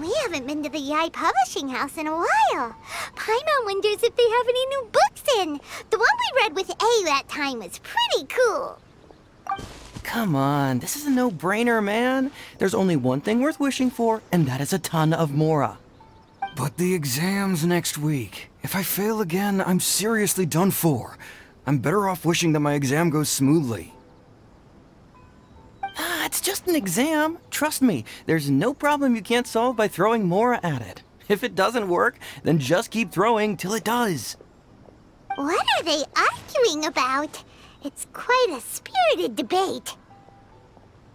We haven't been to the Yae publishing house in a while. Paimon wonders if they have any new books in. The one we read with A that time was pretty cool. Come on, this is a no-brainer, man. There's only one thing worth wishing for, and that is a ton of Mora. But the exam's next week. If I fail again, I'm seriously done for. I'm better off wishing that my exam goes smoothly. It's just an exam. Trust me, there's no problem you can't solve by throwing Mora at it. If it doesn't work, then just keep throwing till it does. What are they arguing about? It's quite a spirited debate.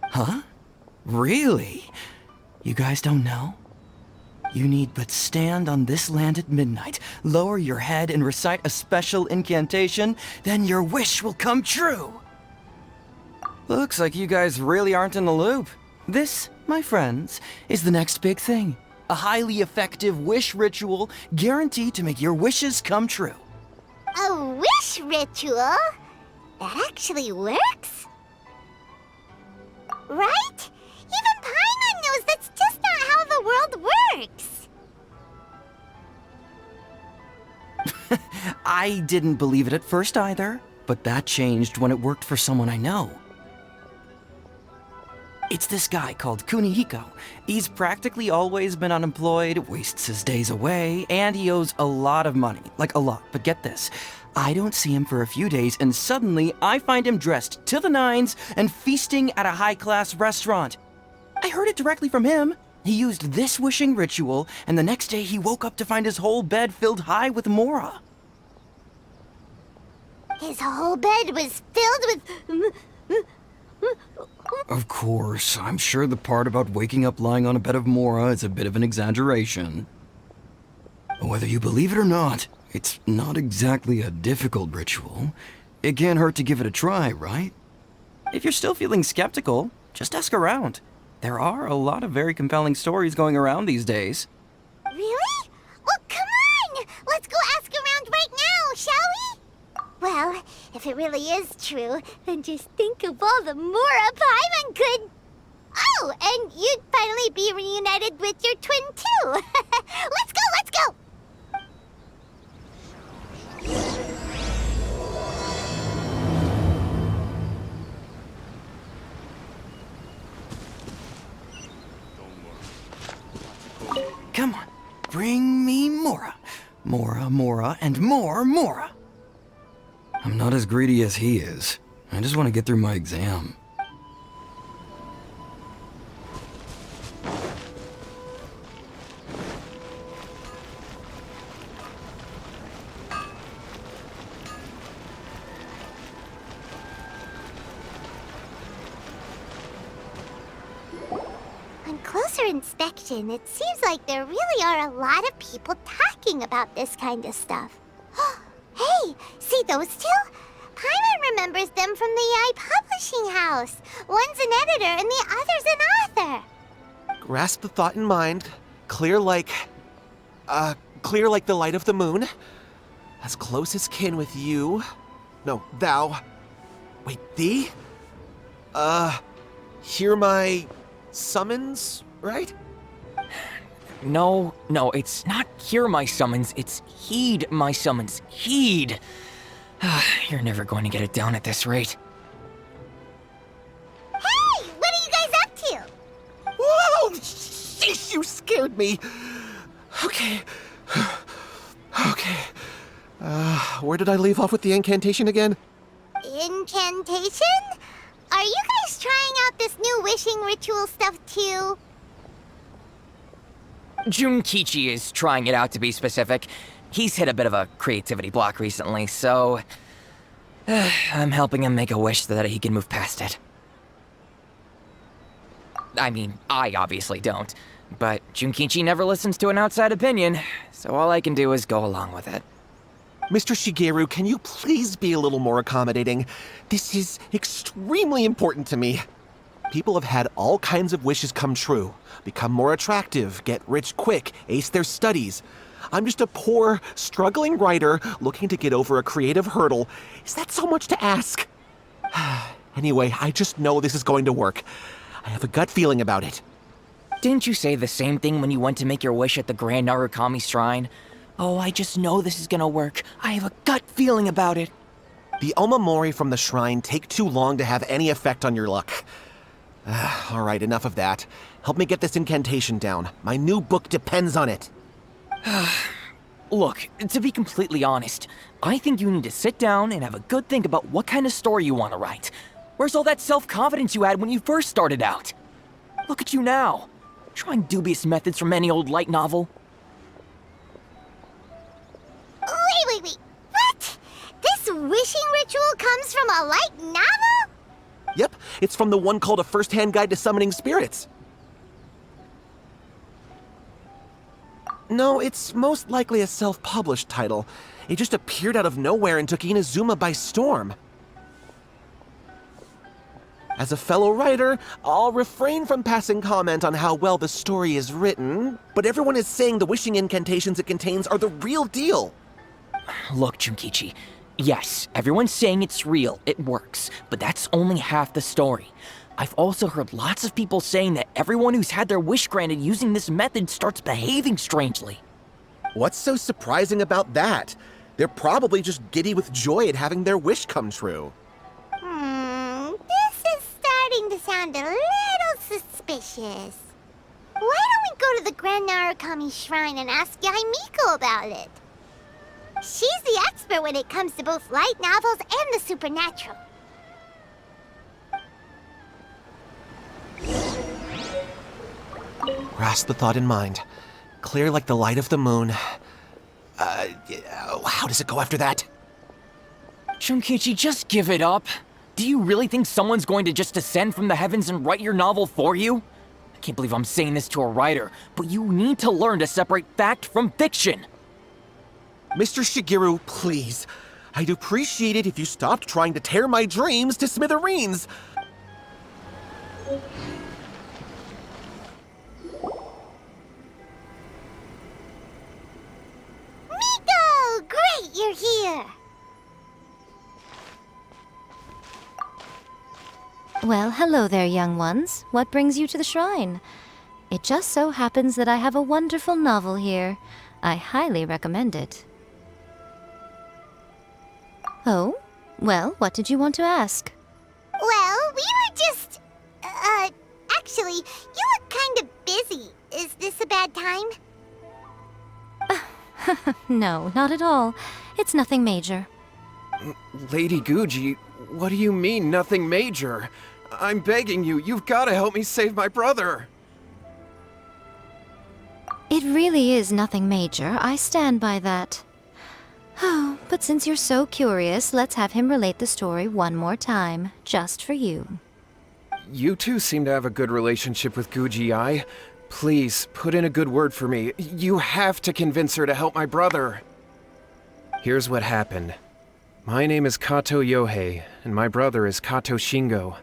Huh? Really? You guys don't know? You need but stand on this land at midnight, lower your head and recite a special incantation, then your wish will come true. Looks like you guys really aren't in the loop. This, my friends, is the next big thing. A highly effective wish ritual guaranteed to make your wishes come true. A wish ritual? That actually works? Right? Even Paimon knows that's just not how the world works. I didn't believe it at first either, but that changed when it worked for someone I know. It's this guy called Kunihiko. He's practically always been unemployed, wastes his days away, and he owes a lot of money. Like a lot, but get this. I don't see him for a few days, and suddenly I find him dressed to the nines and feasting at a high-class restaurant. I heard it directly from him. He used this wishing ritual, and the next day he woke up to find his whole bed filled high with Mora. His whole bed was filled with... Of course, I'm sure the part about waking up lying on a bed of Mora is a bit of an exaggeration. Whether you believe it or not, it's not exactly a difficult ritual. It can't hurt to give it a try, right? If you're still feeling skeptical, just ask around. There are a lot of very compelling stories going around these days. Really? Well, come on! Let's go ask around right now, shall we? Well, if it really is true, then just think of all the Mora Paimon could... Oh, and you'd finally be reunited with your twin, too! Let's go, let's go! Come on, bring me Mora. Mora, Mora, and more Mora. I'm not as greedy as he is. I just want to get through my exam. On closer inspection, it seems like there really are a lot of people talking about this kind of stuff. Hey, see those two? Paimon remembers them from the Yae publishing house. One's an editor and the other's an author. Grasp the thought in mind. Clear like the light of the moon. As close as kin with you. No, thou. Wait, thee? Hear my summons, right? No, it's not hear my summons, it's heed my summons. Heed! You're never going to get it down at this rate. Hey, what are you guys up to? Whoa! Sheesh, you scared me! Okay. Where did I leave off with the incantation again? Incantation? Are you guys trying out this new wishing ritual stuff too? Junkichi is trying it out, to be specific. He's hit a bit of a creativity block recently, so... I'm helping him make a wish so that he can move past it. I mean, I obviously don't, but Junkichi never listens to an outside opinion, so all I can do is go along with it. Mr. Shigeru, can you please be a little more accommodating? This is extremely important to me. People have had all kinds of wishes come true. Become more attractive, get rich quick, ace their studies. I'm just a poor, struggling writer looking to get over a creative hurdle. Is that so much to ask? Anyway, I just know this is going to work. I have a gut feeling about it. Didn't you say the same thing when you went to make your wish at the Grand Narukami Shrine? Oh, I just know this is gonna work. I have a gut feeling about it. The Omamori from the shrine take too long to have any effect on your luck. Alright, enough of that. Help me get this incantation down. My new book depends on it. Look, to be completely honest, I think you need to sit down and have a good think about what kind of story you want to write. Where's all that self-confidence you had when you first started out? Look at you now, trying dubious methods from any old light novel. Wait. What? This wishing ritual comes from a light novel? Yep, it's from the one called A First-Hand Guide to Summoning Spirits. No, it's most likely a self-published title. It just appeared out of nowhere and took Inazuma by storm. As a fellow writer, I'll refrain from passing comment on how well the story is written, but everyone is saying the wishing incantations it contains are the real deal. Look, Junkichi, yes, everyone's saying it's real, it works, but that's only half the story. I've also heard lots of people saying that everyone who's had their wish granted using this method starts behaving strangely. What's so surprising about that? They're probably just giddy with joy at having their wish come true. This is starting to sound a little suspicious. Why don't we go to the Grand Narukami Shrine and ask Yae Miko about it? She's the expert when it comes to both light novels and the supernatural. Grasp the thought in mind. Clear like the light of the moon. How does it go after that? Junkichi, just give it up. Do you really think someone's going to just descend from the heavens and write your novel for you? I can't believe I'm saying this to a writer, but you need to learn to separate fact from fiction. Mr. Shigeru, please. I'd appreciate it if you stopped trying to tear my dreams to smithereens. Miko! Great, you're here! Well, hello there, young ones. What brings you to the shrine? It just so happens that I have a wonderful novel here. I highly recommend it. Oh? Well, what did you want to ask? Well, we were just... actually, you look kind of busy. Is this a bad time? No, not at all. It's nothing major. Lady Guji, what do you mean, nothing major? I'm begging you, you've got to help me save my brother. It really is nothing major. I stand by that. Oh, but since you're so curious, let's have him relate the story one more time, just for you. You two seem to have a good relationship with Guji-ai. Please, put in a good word for me. You have to convince her to help my brother. Here's what happened. My name is Kato Yohei, and my brother is Kato Shingo.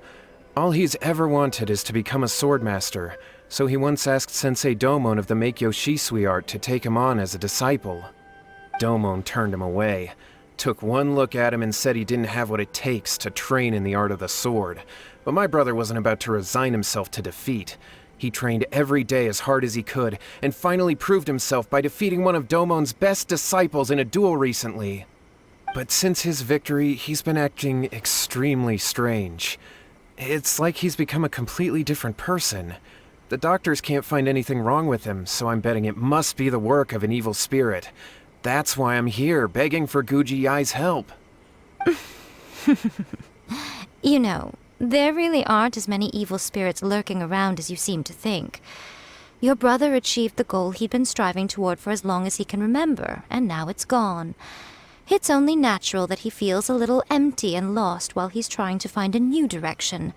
All he's ever wanted is to become a swordmaster, so he once asked Sensei Domon of the Meikyo Shisui art to take him on as a disciple. Domon turned him away, took one look at him and said he didn't have what it takes to train in the art of the sword. But my brother wasn't about to resign himself to defeat. He trained every day as hard as he could, and finally proved himself by defeating one of Domon's best disciples in a duel recently. But since his victory, he's been acting extremely strange. It's like he's become a completely different person. The doctors can't find anything wrong with him, so I'm betting it must be the work of an evil spirit. That's why I'm here, begging for Guji-ai's help. You know, there really aren't as many evil spirits lurking around as you seem to think. Your brother achieved the goal he'd been striving toward for as long as he can remember, and now it's gone. It's only natural that he feels a little empty and lost while he's trying to find a new direction.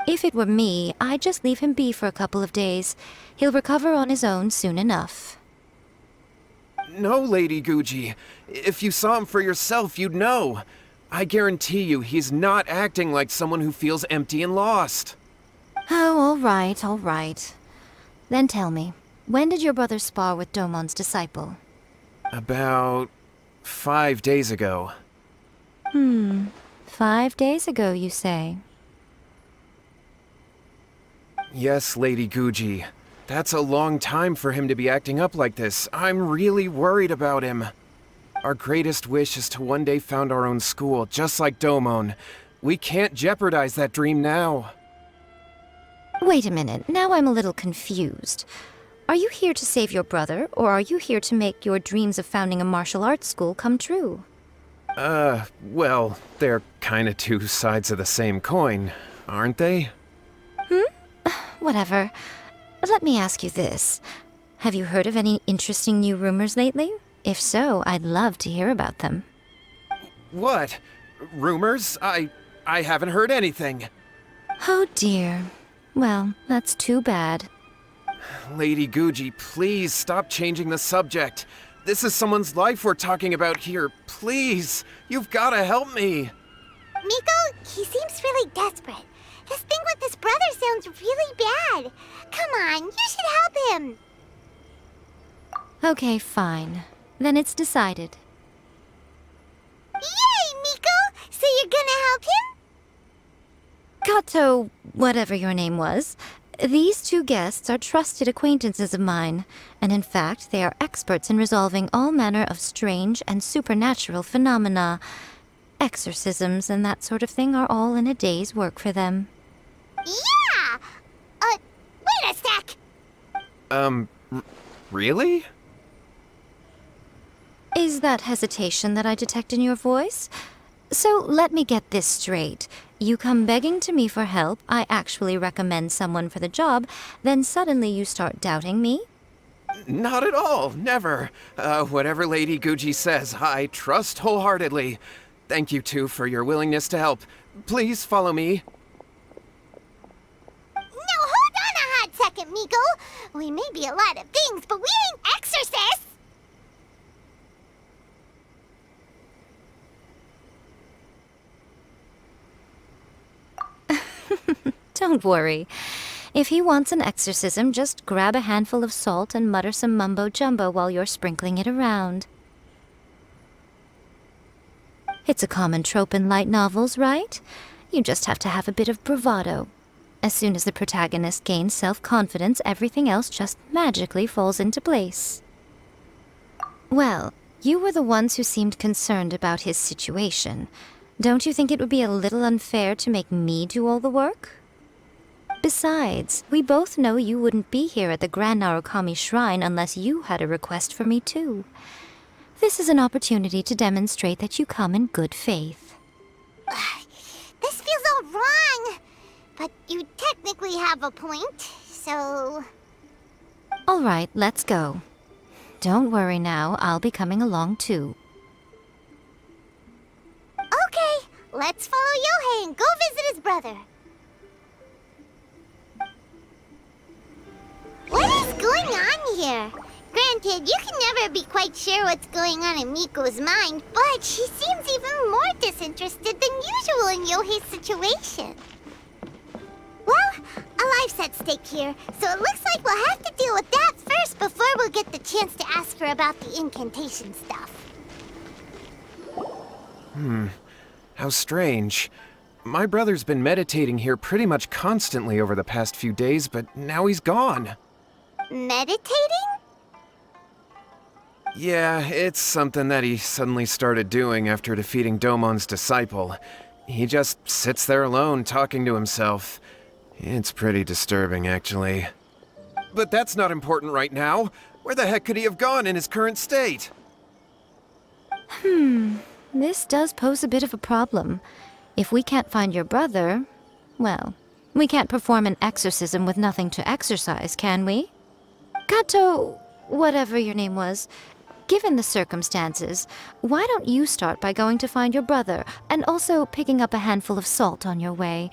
If it were me, I'd just leave him be for a couple of days. He'll recover on his own soon enough. No, Lady Guji. If you saw him for yourself, you'd know. I guarantee you he's not acting like someone who feels empty and lost. Oh, all right. Then tell me, when did your brother spar with Domon's disciple? About 5 days ago. 5 days ago, you say? Yes, Lady Guji. That's a long time for him to be acting up like this. I'm really worried about him. Our greatest wish is to one day found our own school, just like Domon. We can't jeopardize that dream now. Wait a minute, now I'm a little confused. Are you here to save your brother, or are you here to make your dreams of founding a martial arts school come true? Well, they're kinda two sides of the same coin, aren't they? Whatever. Let me ask you this. Have you heard of any interesting new rumors lately? If so, I'd love to hear about them. What? Rumors? I haven't heard anything. Oh dear. Well, that's too bad. Lady Guji, please stop changing the subject. This is someone's life we're talking about here. Please, you've gotta help me. Miko, he seems really desperate. His thing with his brother sounds really bad. Come on, you should help him. Okay, fine. Then it's decided. Yay, Miko! So you're gonna help him? Kato, whatever your name was, these two guests are trusted acquaintances of mine, and in fact, they are experts in resolving all manner of strange and supernatural phenomena. Exorcisms and that sort of thing are all in a day's work for them. Yeah! Wait a sec! Really? Is that hesitation that I detect in your voice? So let me get this straight. You come begging to me for help, I actually recommend someone for the job, then suddenly you start doubting me? Not at all, never. Whatever Lady Guji says, I trust wholeheartedly. Thank you two for your willingness to help. Please follow me. No, hold on a hot second, Miko. We may be a lot of things, but we ain't exorcists! Don't worry. If he wants an exorcism, just grab a handful of salt and mutter some mumbo-jumbo while you're sprinkling it around. It's a common trope in light novels, right? You just have to have a bit of bravado. As soon as the protagonist gains self-confidence, everything else just magically falls into place. Well, you were the ones who seemed concerned about his situation. Don't you think it would be a little unfair to make me do all the work? Besides, we both know you wouldn't be here at the Grand Narukami Shrine unless you had a request for me too. This is an opportunity to demonstrate that you come in good faith. This feels all wrong. But you technically have a point, so... All right, let's go. Don't worry now, I'll be coming along too. Okay, let's follow Yohei and go visit his brother. What is going on here? Granted, you can never be quite sure what's going on in Miko's mind, but she seems even more disinterested than usual in Yohei's situation. Well, a life's at stake here, so it looks like we'll have to deal with that first before we'll get the chance to ask her about the incantation stuff. How strange. My brother's been meditating here pretty much constantly over the past few days, but now he's gone. Meditating? Yeah, it's something that he suddenly started doing after defeating Domon's disciple. He just sits there alone, talking to himself. It's pretty disturbing, actually. But that's not important right now. Where the heck could he have gone in his current state? This does pose a bit of a problem. If we can't find your brother, well, we can't perform an exorcism with nothing to exorcise, can we? Kato, whatever your name was, given the circumstances, why don't you start by going to find your brother, and also picking up a handful of salt on your way?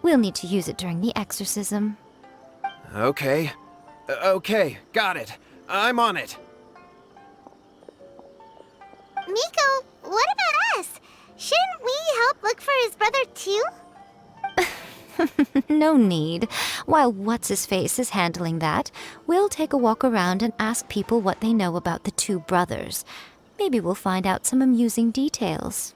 We'll need to use it during the exorcism. Okay. Okay, got it. I'm on it. Miko, what about us? Shouldn't we help look for his brother too? No need. While What's-His-Face is handling that, we'll take a walk around and ask people what they know about the two brothers. Maybe we'll find out some amusing details.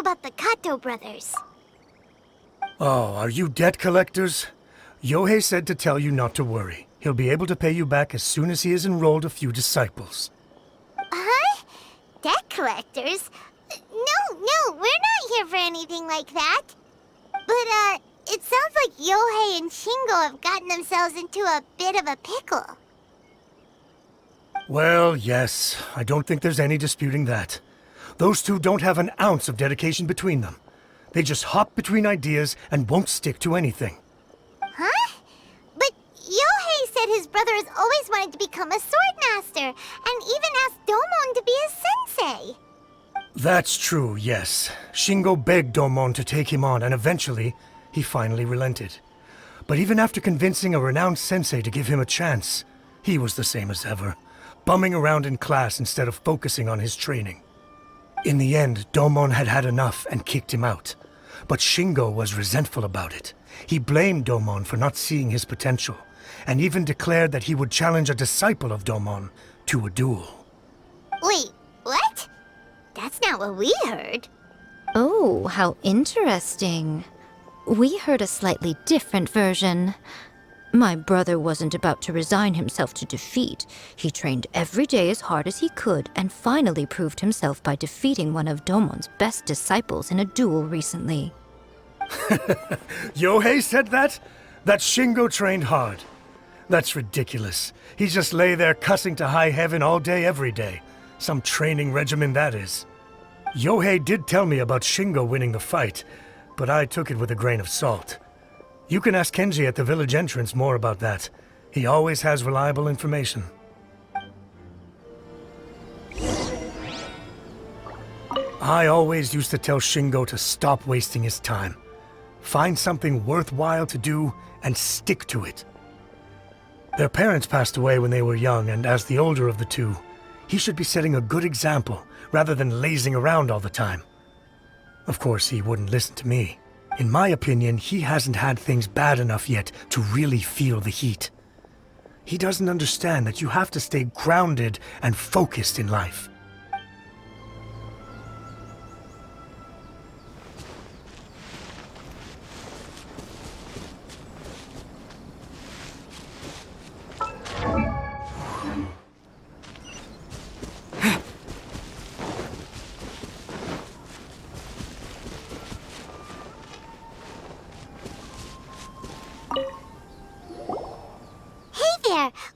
about the Kato brothers. Oh, are you debt collectors? Yohei said to tell you not to worry. He'll be able to pay you back as soon as he has enrolled a few disciples. Huh? Debt collectors? No, we're not here for anything like that. But, it sounds like Yohei and Shingo have gotten themselves into a bit of a pickle. Well, yes, I don't think there's any disputing that. Those two don't have an ounce of dedication between them. They just hop between ideas and won't stick to anything. Huh? But Yohei said his brother has always wanted to become a sword master, and even asked Domon to be his sensei. That's true, yes. Shingo begged Domon to take him on, and eventually, he finally relented. But even after convincing a renowned sensei to give him a chance, he was the same as ever, bumming around in class instead of focusing on his training. In the end, Domon had had enough and kicked him out. But Shingo was resentful about it. He blamed Domon for not seeing his potential, and even declared that he would challenge a disciple of Domon to a duel. Wait, what? That's not what we heard. Oh, how interesting. We heard a slightly different version. My brother wasn't about to resign himself to defeat. He trained every day as hard as he could and finally proved himself by defeating one of Domon's best disciples in a duel recently. Yohei said that? That Shingo trained hard. That's ridiculous. He just lay there cussing to high heaven all day every day. Some training regimen that is. Yohei did tell me about Shingo winning the fight, but I took it with a grain of salt. You can ask Kenji at the village entrance more about that. He always has reliable information. I always used to tell Shingo to stop wasting his time. Find something worthwhile to do and stick to it. Their parents passed away when they were young, and as the older of the two, he should be setting a good example rather than lazing around all the time. Of course, he wouldn't listen to me. In my opinion, he hasn't had things bad enough yet to really feel the heat. He doesn't understand that you have to stay grounded and focused in life.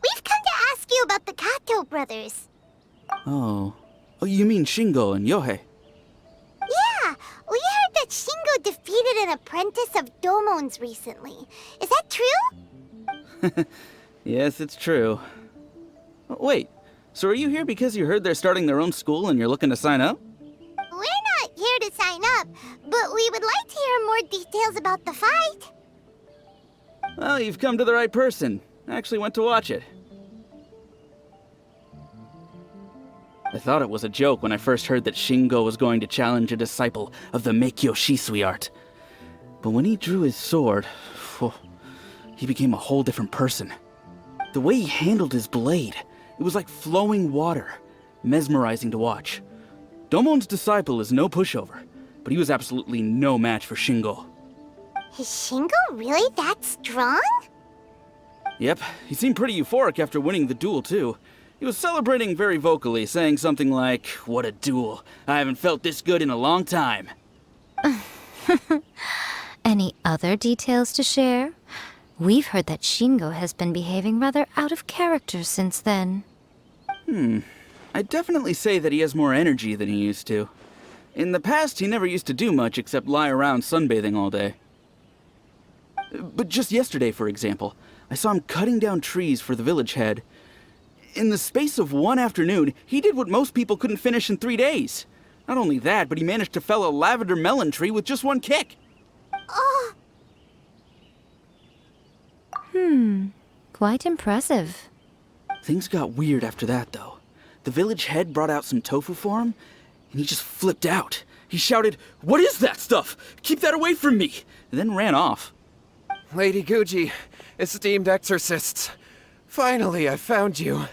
We've come to ask you about the Kato brothers. Oh, you mean Shingo and Yohei? Yeah, we heard that Shingo defeated an apprentice of Domon's recently. Is that true? Yes, it's true. Wait, so are you here because you heard they're starting their own school and you're looking to sign up? We're not here to sign up, but we would like to hear more details about the fight. Well, you've come to the right person. I actually went to watch it. I thought it was a joke when I first heard that Shingo was going to challenge a disciple of the Meikyo Shisui art. But when he drew his sword, he became a whole different person. The way he handled his blade, it was like flowing water, mesmerizing to watch. Domon's disciple is no pushover, but he was absolutely no match for Shingo. Is Shingo really that strong? Yep, he seemed pretty euphoric after winning the duel, too. He was celebrating very vocally, saying something like, "What a duel. I haven't felt this good in a long time." Any other details to share? We've heard that Shingo has been behaving rather out of character since then. I'd definitely say that he has more energy than he used to. In the past, he never used to do much except lie around sunbathing all day. But just yesterday, for example, I saw him cutting down trees for the village head. In the space of one afternoon, he did what most people couldn't finish in 3 days. Not only that, but he managed to fell a lavender melon tree with just one kick. Oh, Quite impressive. Things got weird after that, though. The village head brought out some tofu for him, and he just flipped out. He shouted, "What is that stuff? Keep that away from me!" and then ran off. Lady Guji, esteemed exorcists, finally I found you.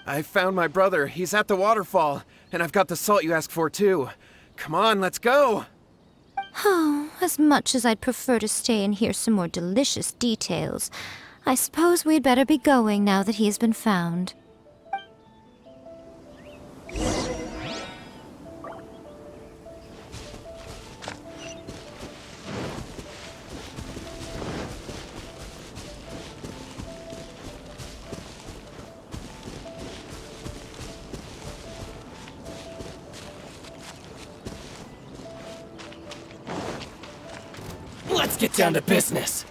I found my brother. He's at the waterfall, and I've got the salt you asked for, too. Come on, let's go! Oh, as much as I'd prefer to stay and hear some more delicious details, I suppose we'd better be going now that he has been found. Let's get down to business!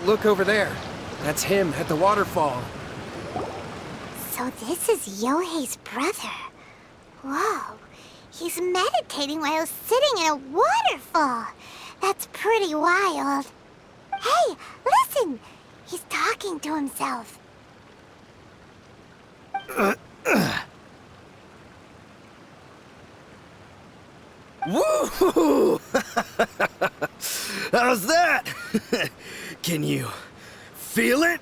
Look over there. That's him at the waterfall. So this is Yohei's brother. Whoa. He's meditating while sitting in a waterfall. That's pretty wild. Hey, listen! He's talking to himself. Woo! How's that? Can you feel it?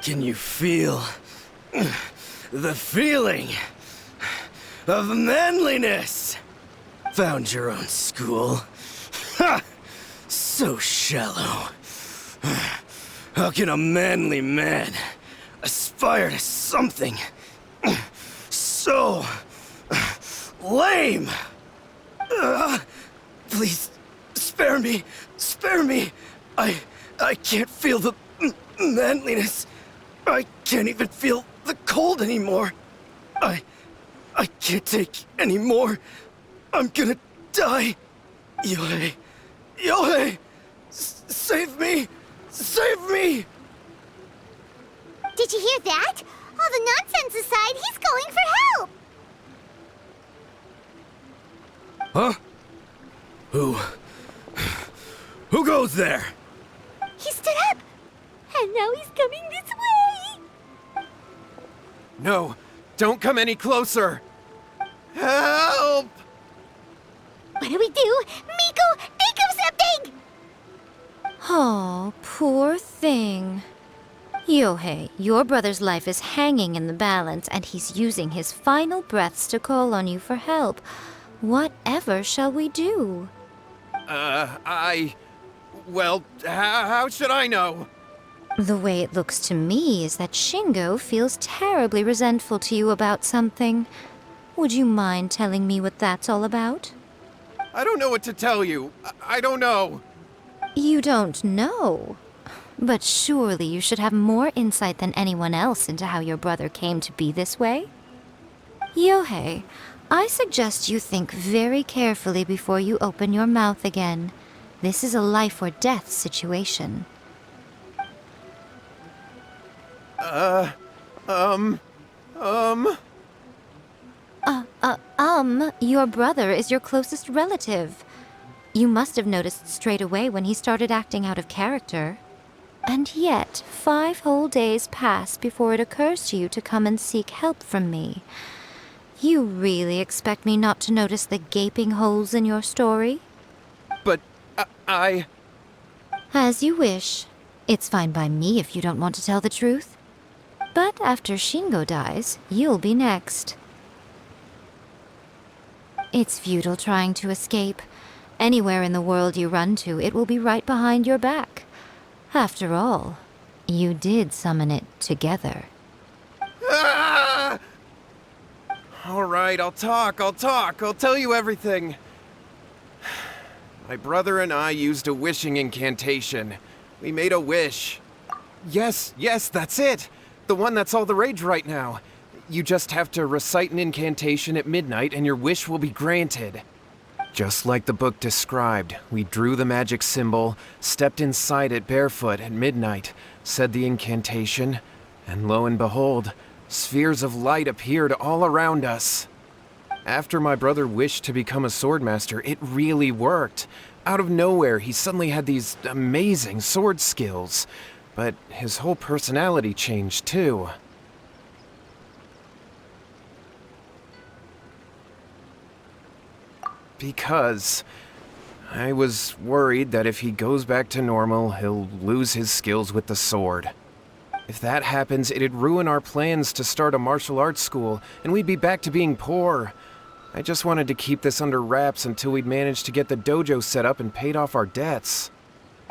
Can you feel the feeling of manliness? Found your own school. Ha! So shallow. How can a manly man aspire to something so lame? Please, spare me. Spare me. I can't feel the manliness. I can't even feel the cold anymore. I can't take any more. I'm gonna die. Yohei. Yohei! Save me! Save me! Did you hear that? All the nonsense aside, he's going for help! Huh? Who goes there? He stood up! And now he's coming this way! No, don't come any closer! Help! What do we do? Miko, think of something! Oh, poor thing. Yohei, your brother's life is hanging in the balance, and he's using his final breaths to call on you for help. Whatever shall we do? Well, how should I know? The way it looks to me is that Shingo feels terribly resentful to you about something. Would you mind telling me what that's all about? I don't know what to tell you. I don't know. You don't know? But surely you should have more insight than anyone else into how your brother came to be this way? Yohei, I suggest you think very carefully before you open your mouth again. This is a life or death situation. Your brother is your closest relative. You must have noticed straight away when he started acting out of character. And yet, 5 whole days pass before it occurs to you to come and seek help from me. You really expect me not to notice the gaping holes in your story? But I... As you wish. It's fine by me if you don't want to tell the truth. But after Shingo dies, you'll be next. It's futile trying to escape. Anywhere in the world you run to, it will be right behind your back. After all, you did summon it together. Ah! All right, I'll talk. I'll tell you everything. My brother and I used a wishing incantation. We made a wish. Yes, that's it. The one that's all the rage right now. You just have to recite an incantation at midnight and your wish will be granted. Just like the book described, we drew the magic symbol, stepped inside it barefoot at midnight, said the incantation, and lo and behold, spheres of light appeared all around us. After my brother wished to become a swordmaster, it really worked. Out of nowhere, he suddenly had these amazing sword skills, but his whole personality changed too. Because I was worried that if he goes back to normal, he'll lose his skills with the sword. If that happens, it'd ruin our plans to start a martial arts school, and we'd be back to being poor. I just wanted to keep this under wraps until we'd managed to get the dojo set up and paid off our debts.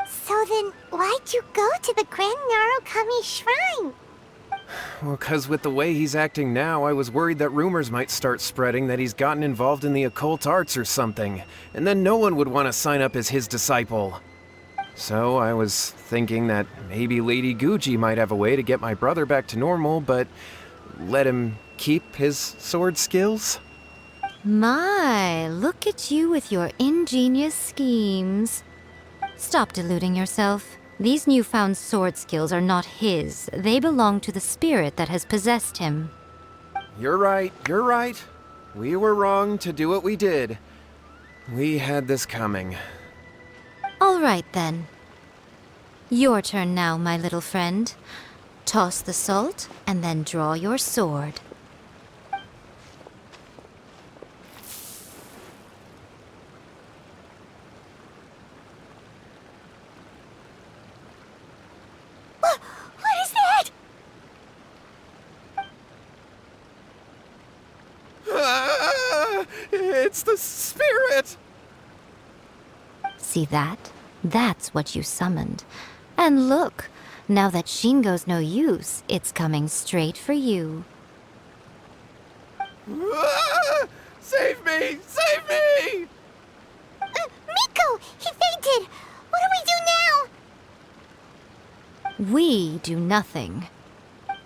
So then, why'd you go to the Grand Narukami Shrine? Well, 'cause with the way he's acting now, I was worried that rumors might start spreading that he's gotten involved in the occult arts or something, and then no one would want to sign up as his disciple. So I was thinking that maybe Lady Guji might have a way to get my brother back to normal, but let him keep his sword skills? My, look at you with your ingenious schemes. Stop deluding yourself. These newfound sword skills are not his. They belong to the spirit that has possessed him. You're right. We were wrong to do what we did. We had this coming. All right, then. Your turn now, my little friend. Toss the salt, and then draw your sword. What is that? It's the spirit! See that? That's what you summoned. And look, now that Shingo's no use, it's coming straight for you. Save me! Save me! Miko! He fainted! What do we do now? We do nothing.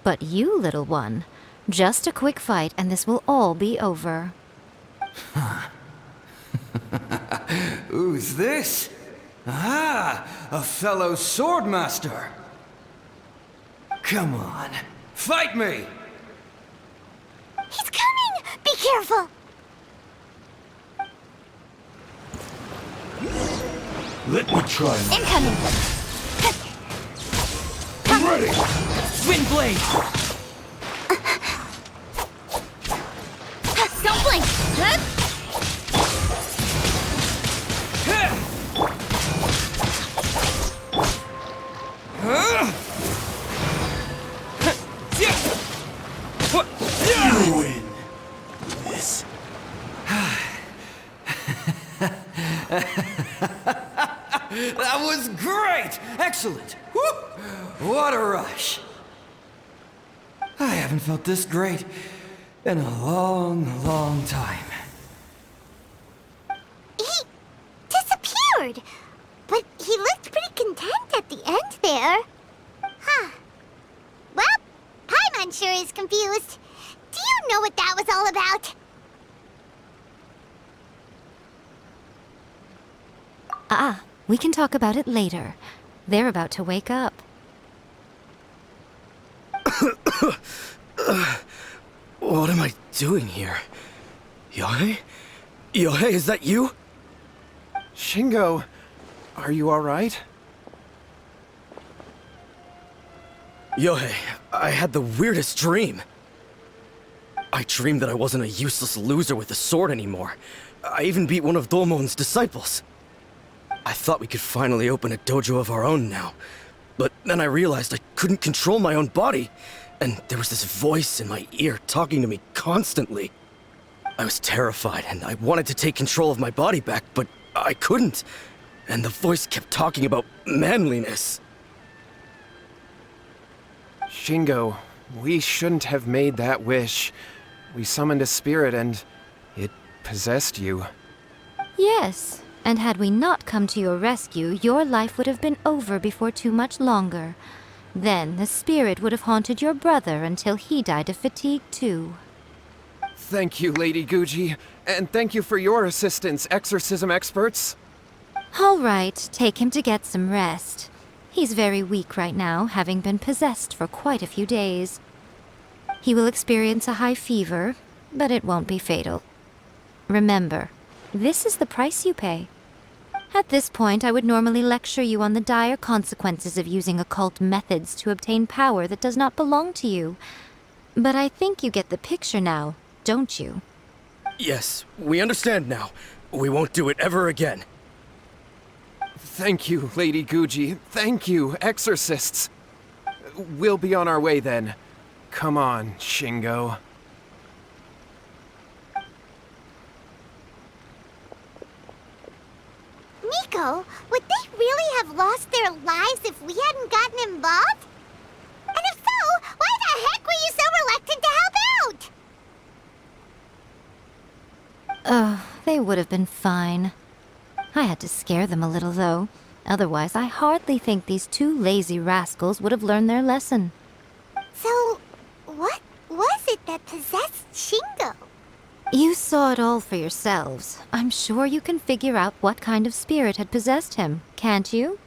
But you, little one, just a quick fight and this will all be over. Who's this? Ah, a fellow swordmaster. Come on, fight me! He's coming! Be careful! Let me try. Incoming! I'm ready. Wind blade! Don't blink! You win. This. That was great! Excellent! Woo! What a rush! I haven't felt this great in a long, long time. He disappeared! But he looked pretty content at the end there. Huh. Well, Paimon sure is confused. Do you know what that was all about? We can talk about it later. They're about to wake up. What am I doing here? Yae? Yae, is that you? Shingo, are you alright? Yae, I had the weirdest dream. I dreamed that I wasn't a useless loser with a sword anymore. I even beat one of Domon's disciples. I thought we could finally open a dojo of our own now. But then I realized I couldn't control my own body. And there was this voice in my ear talking to me constantly. I was terrified and I wanted to take control of my body back, but I couldn't. And the voice kept talking about manliness. Shingo, we shouldn't have made that wish. We summoned a spirit and it possessed you. Yes, and had we not come to your rescue, your life would have been over before too much longer. Then the spirit would have haunted your brother until he died of fatigue too. Thank you, Lady Guji. And thank you for your assistance, exorcism experts. All right, take him to get some rest. He's very weak right now, having been possessed for quite a few days. He will experience a high fever, but it won't be fatal. Remember, this is the price you pay. At this point, I would normally lecture you on the dire consequences of using occult methods to obtain power that does not belong to you. But I think you get the picture now, don't you? Yes, we understand now. We won't do it ever again. Thank you, Lady Guji. Thank you, exorcists. We'll be on our way then. Come on, Shingo. Miko, would they really have lost their lives if we hadn't gotten involved? And if so, why the heck were you so reluctant to help out? They would have been fine. I had to scare them a little, though. Otherwise, I hardly think these two lazy rascals would have learned their lesson. So, what was it that possessed Shingo? You saw it all for yourselves. I'm sure you can figure out what kind of spirit had possessed him, can't you?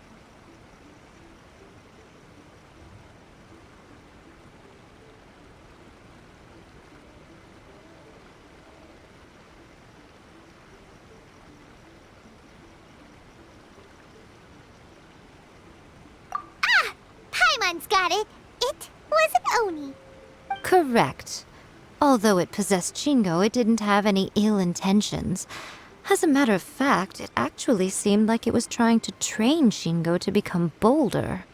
Paimon's got it. It was an Oni. Correct. Although it possessed Shingo, it didn't have any ill intentions. As a matter of fact, it actually seemed like it was trying to train Shingo to become bolder.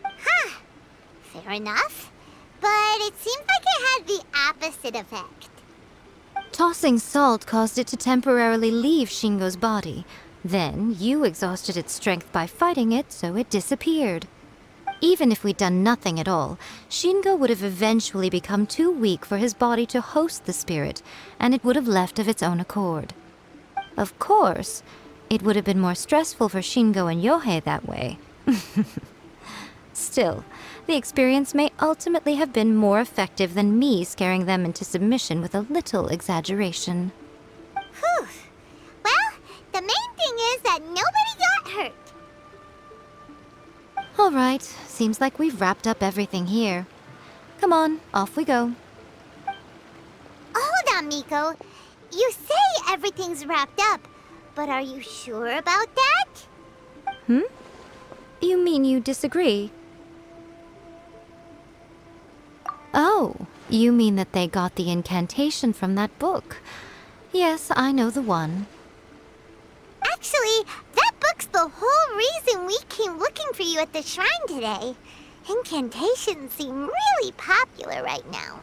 Huh. Fair enough. But it seems like it had the opposite effect. Tossing salt caused it to temporarily leave Shingo's body. Then, you exhausted its strength by fighting it, so it disappeared. Even if we'd done nothing at all, Shingo would have eventually become too weak for his body to host the spirit, and it would have left of its own accord. Of course, it would have been more stressful for Shingo and Yohei that way. Still, the experience may ultimately have been more effective than me scaring them into submission with a little exaggeration. Whew. Well, the main thing is that nobody got hurt. All right, seems like we've wrapped up everything here. Come on, off we go. Hold on, Miko. You say everything's wrapped up, but are you sure about that? You mean you disagree? Oh, you mean that they got the incantation from that book. Yes, I know the one. Actually, that book's the whole reason we came looking for you at the shrine today. Incantations seem really popular right now.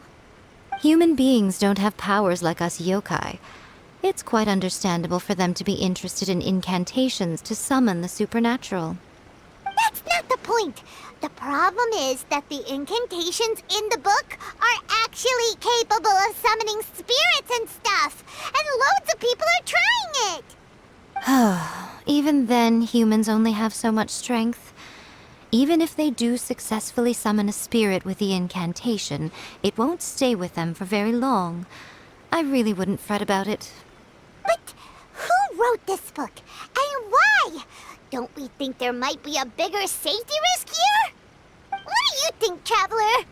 Human beings don't have powers like us yokai. It's quite understandable for them to be interested in incantations to summon the supernatural. That's not the point. The problem is that the incantations in the book are actually capable of summoning spirits and stuff, and loads of people are trying it. Even then, humans only have so much strength. Even if they do successfully summon a spirit with the incantation, it won't stay with them for very long. I really wouldn't fret about it. But who wrote this book, and why? Don't we think there might be a bigger safety risk here? What do you think, Traveler?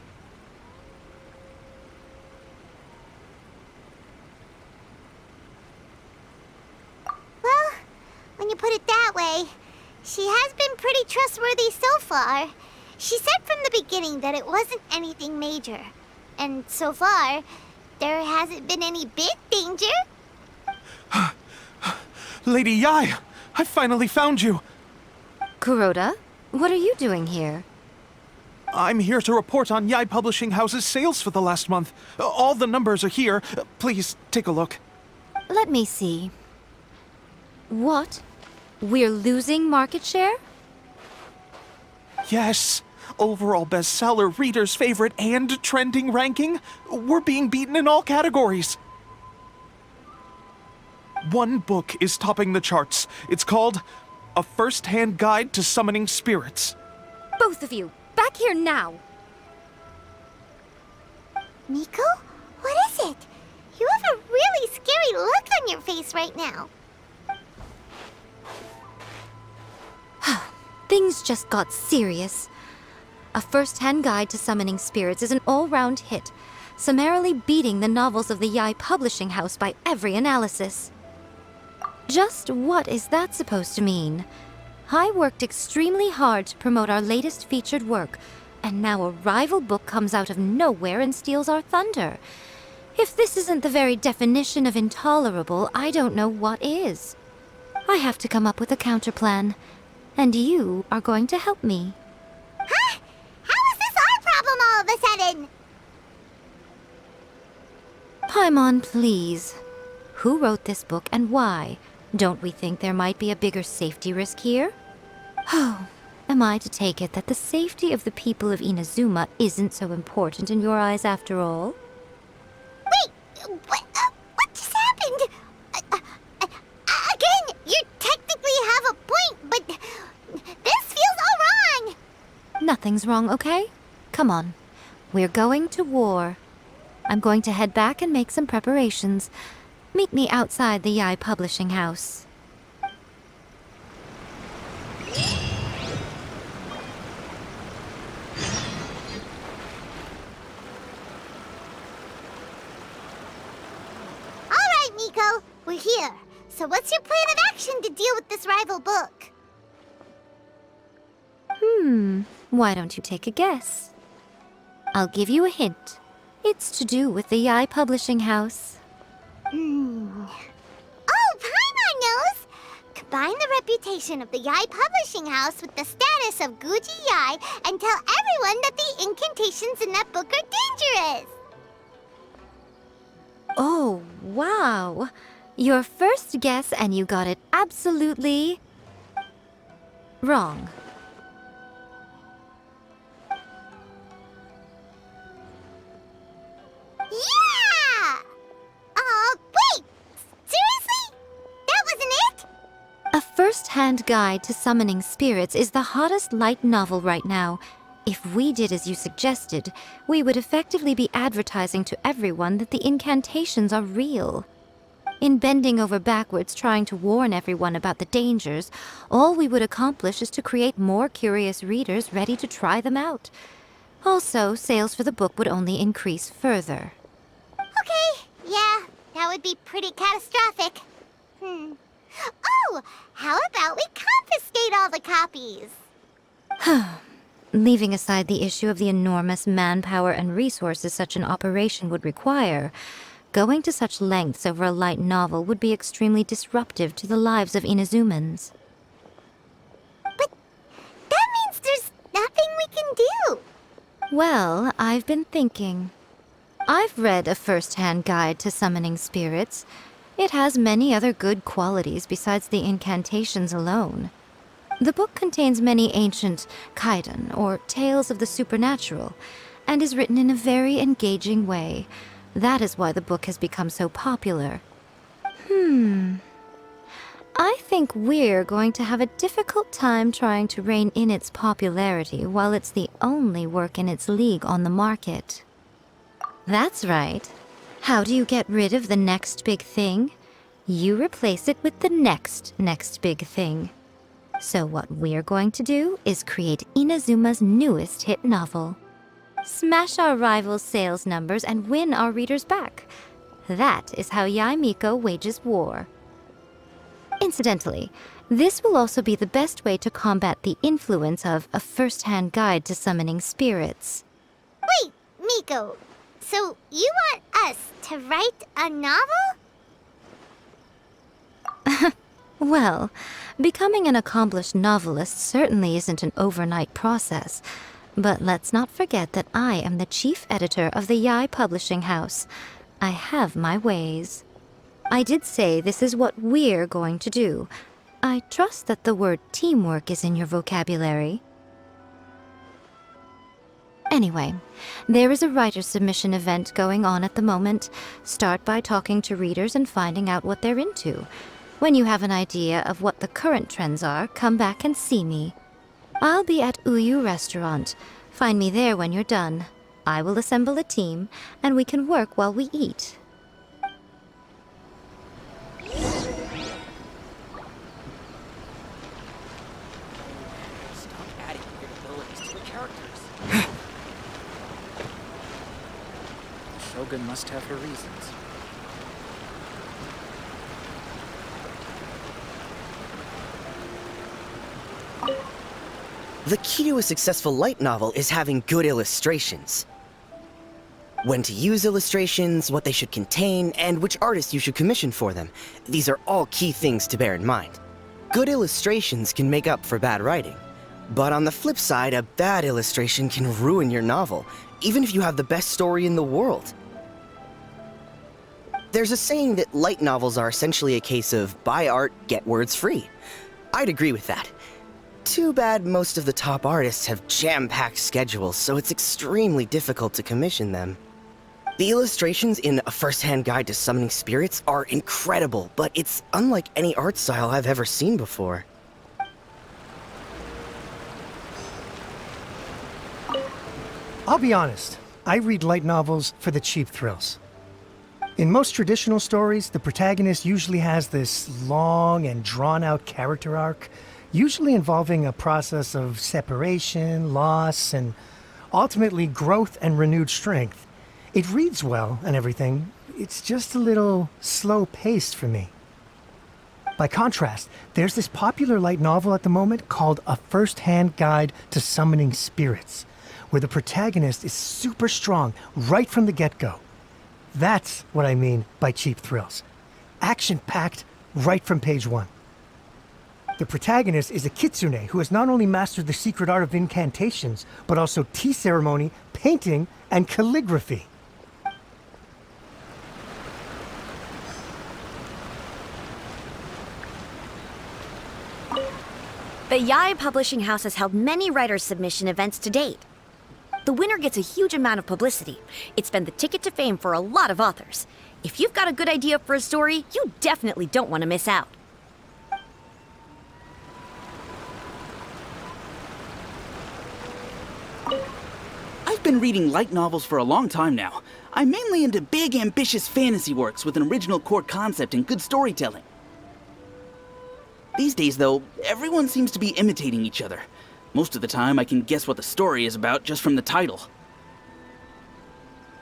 Well, when you put it that way, she has been pretty trustworthy so far. She said from the beginning that it wasn't anything major. And so far, there hasn't been any big danger. Lady Yae, I finally found you. Kuroda, what are you doing here? I'm here to report on Yae Publishing House's sales for the last month. All the numbers are here. Please, take a look. Let me see. What? We're losing market share? Yes. Overall bestseller, readers' favorite, and trending ranking. We're being beaten in all categories. One book is topping the charts. It's called A First-Hand Guide to Summoning Spirits. Both of you, back here now! Miko? What is it? You have a really scary look on your face right now. Things just got serious. A first-hand guide to summoning spirits is an all-round hit, summarily beating the novels of the Yae Publishing House by every analysis. Just what is that supposed to mean? I worked extremely hard to promote our latest featured work, and now a rival book comes out of nowhere and steals our thunder. If this isn't the very definition of intolerable, I don't know what is. I have to come up with a counterplan, and you are going to help me. Huh? How is this our problem all of a sudden? Paimon, please. Who wrote this book and why? Don't we think there might be a bigger safety risk here? Oh, am I to take it that the safety of the people of Inazuma isn't so important in your eyes after all? Wait, what just happened? Again, you technically have a point, but this feels all wrong. Nothing's wrong, okay? Come on. We're going to war. I'm going to head back and make some preparations. Meet me outside the Yae Publishing House. All right, Miko, we're here. So what's your plan of action to deal with this rival book? Why don't you take a guess? I'll give you a hint. It's to do with the Yae Publishing House. Oh, Paimon knows! Combine the reputation of the Yae Publishing House with the status of Guji Yae and tell everyone that the incantations in that book are dangerous! Oh, wow. Your first guess and you got it absolutely wrong. Yeah! Wait! Seriously? That wasn't it? A first-hand guide to summoning spirits is the hottest light novel right now. If we did as you suggested, we would effectively be advertising to everyone that the incantations are real. In bending over backwards trying to warn everyone about the dangers, all we would accomplish is to create more curious readers ready to try them out. Also, sales for the book would only increase further. Okay, yeah, that would be pretty catastrophic. Oh, how about we confiscate all the copies? Leaving aside the issue of the enormous manpower and resources such an operation would require, going to such lengths over a light novel would be extremely disruptive to the lives of Inazumans. But that means there's nothing we can do. Well, I've been thinking. I've read a first-hand guide to summoning spirits. It has many other good qualities besides the incantations alone. The book contains many ancient kaidan, or tales of the supernatural, and is written in a very engaging way. That is why the book has become so popular. I think we're going to have a difficult time trying to rein in its popularity while it's the only work in its league on the market. That's right. How do you get rid of the next big thing? You replace it with the next big thing. So what we're going to do is create Inazuma's newest hit novel. Smash our rivals' sales numbers and win our readers back. That is how Yae Miko wages war. Incidentally, this will also be the best way to combat the influence of a first-hand guide to summoning spirits. Wait, Miko, so you want us to write a novel? Well, becoming an accomplished novelist certainly isn't an overnight process. But let's not forget that I am the chief editor of the Yae Publishing House. I have my ways. I did say this is what we're going to do. I trust that the word teamwork is in your vocabulary. Anyway, there is a writer submission event going on at the moment. Start by talking to readers and finding out what they're into. When you have an idea of what the current trends are, come back and see me. I'll be at Uyu Restaurant. Find me there when you're done. I will assemble a team, and we can work while we eat. Stop adding weird abilities to the characters. The Shogun must have her reasons. The key to a successful light novel is having good illustrations. When to use illustrations, what they should contain, and which artist you should commission for them. These are all key things to bear in mind. Good illustrations can make up for bad writing. But on the flip side, a bad illustration can ruin your novel, even if you have the best story in the world. There's a saying that light novels are essentially a case of buy art, get words free. I'd agree with that. Too bad most of the top artists have jam-packed schedules, so it's extremely difficult to commission them. The illustrations in A First-Hand Guide to Summoning Spirits are incredible, but it's unlike any art style I've ever seen before. I'll be honest, I read light novels for the cheap thrills. In most traditional stories, the protagonist usually has this long and drawn-out character arc, usually involving a process of separation, loss, and ultimately growth and renewed strength. It reads well and everything, it's just a little slow-paced for me. By contrast, there's this popular light novel at the moment called A First-Hand Guide to Summoning Spirits, where the protagonist is super strong right from the get-go. That's what I mean by cheap thrills. Action-packed right from page 1. The protagonist is a kitsune who has not only mastered the secret art of incantations, but also tea ceremony, painting, and calligraphy. The Yae Publishing House has held many writers' submission events to date. The winner gets a huge amount of publicity. It's been the ticket to fame for a lot of authors. If you've got a good idea for a story, you definitely don't want to miss out. I've been reading light novels for a long time now. I'm mainly into big, ambitious fantasy works with an original core concept and good storytelling. These days, though, everyone seems to be imitating each other. Most of the time, I can guess what the story is about just from the title.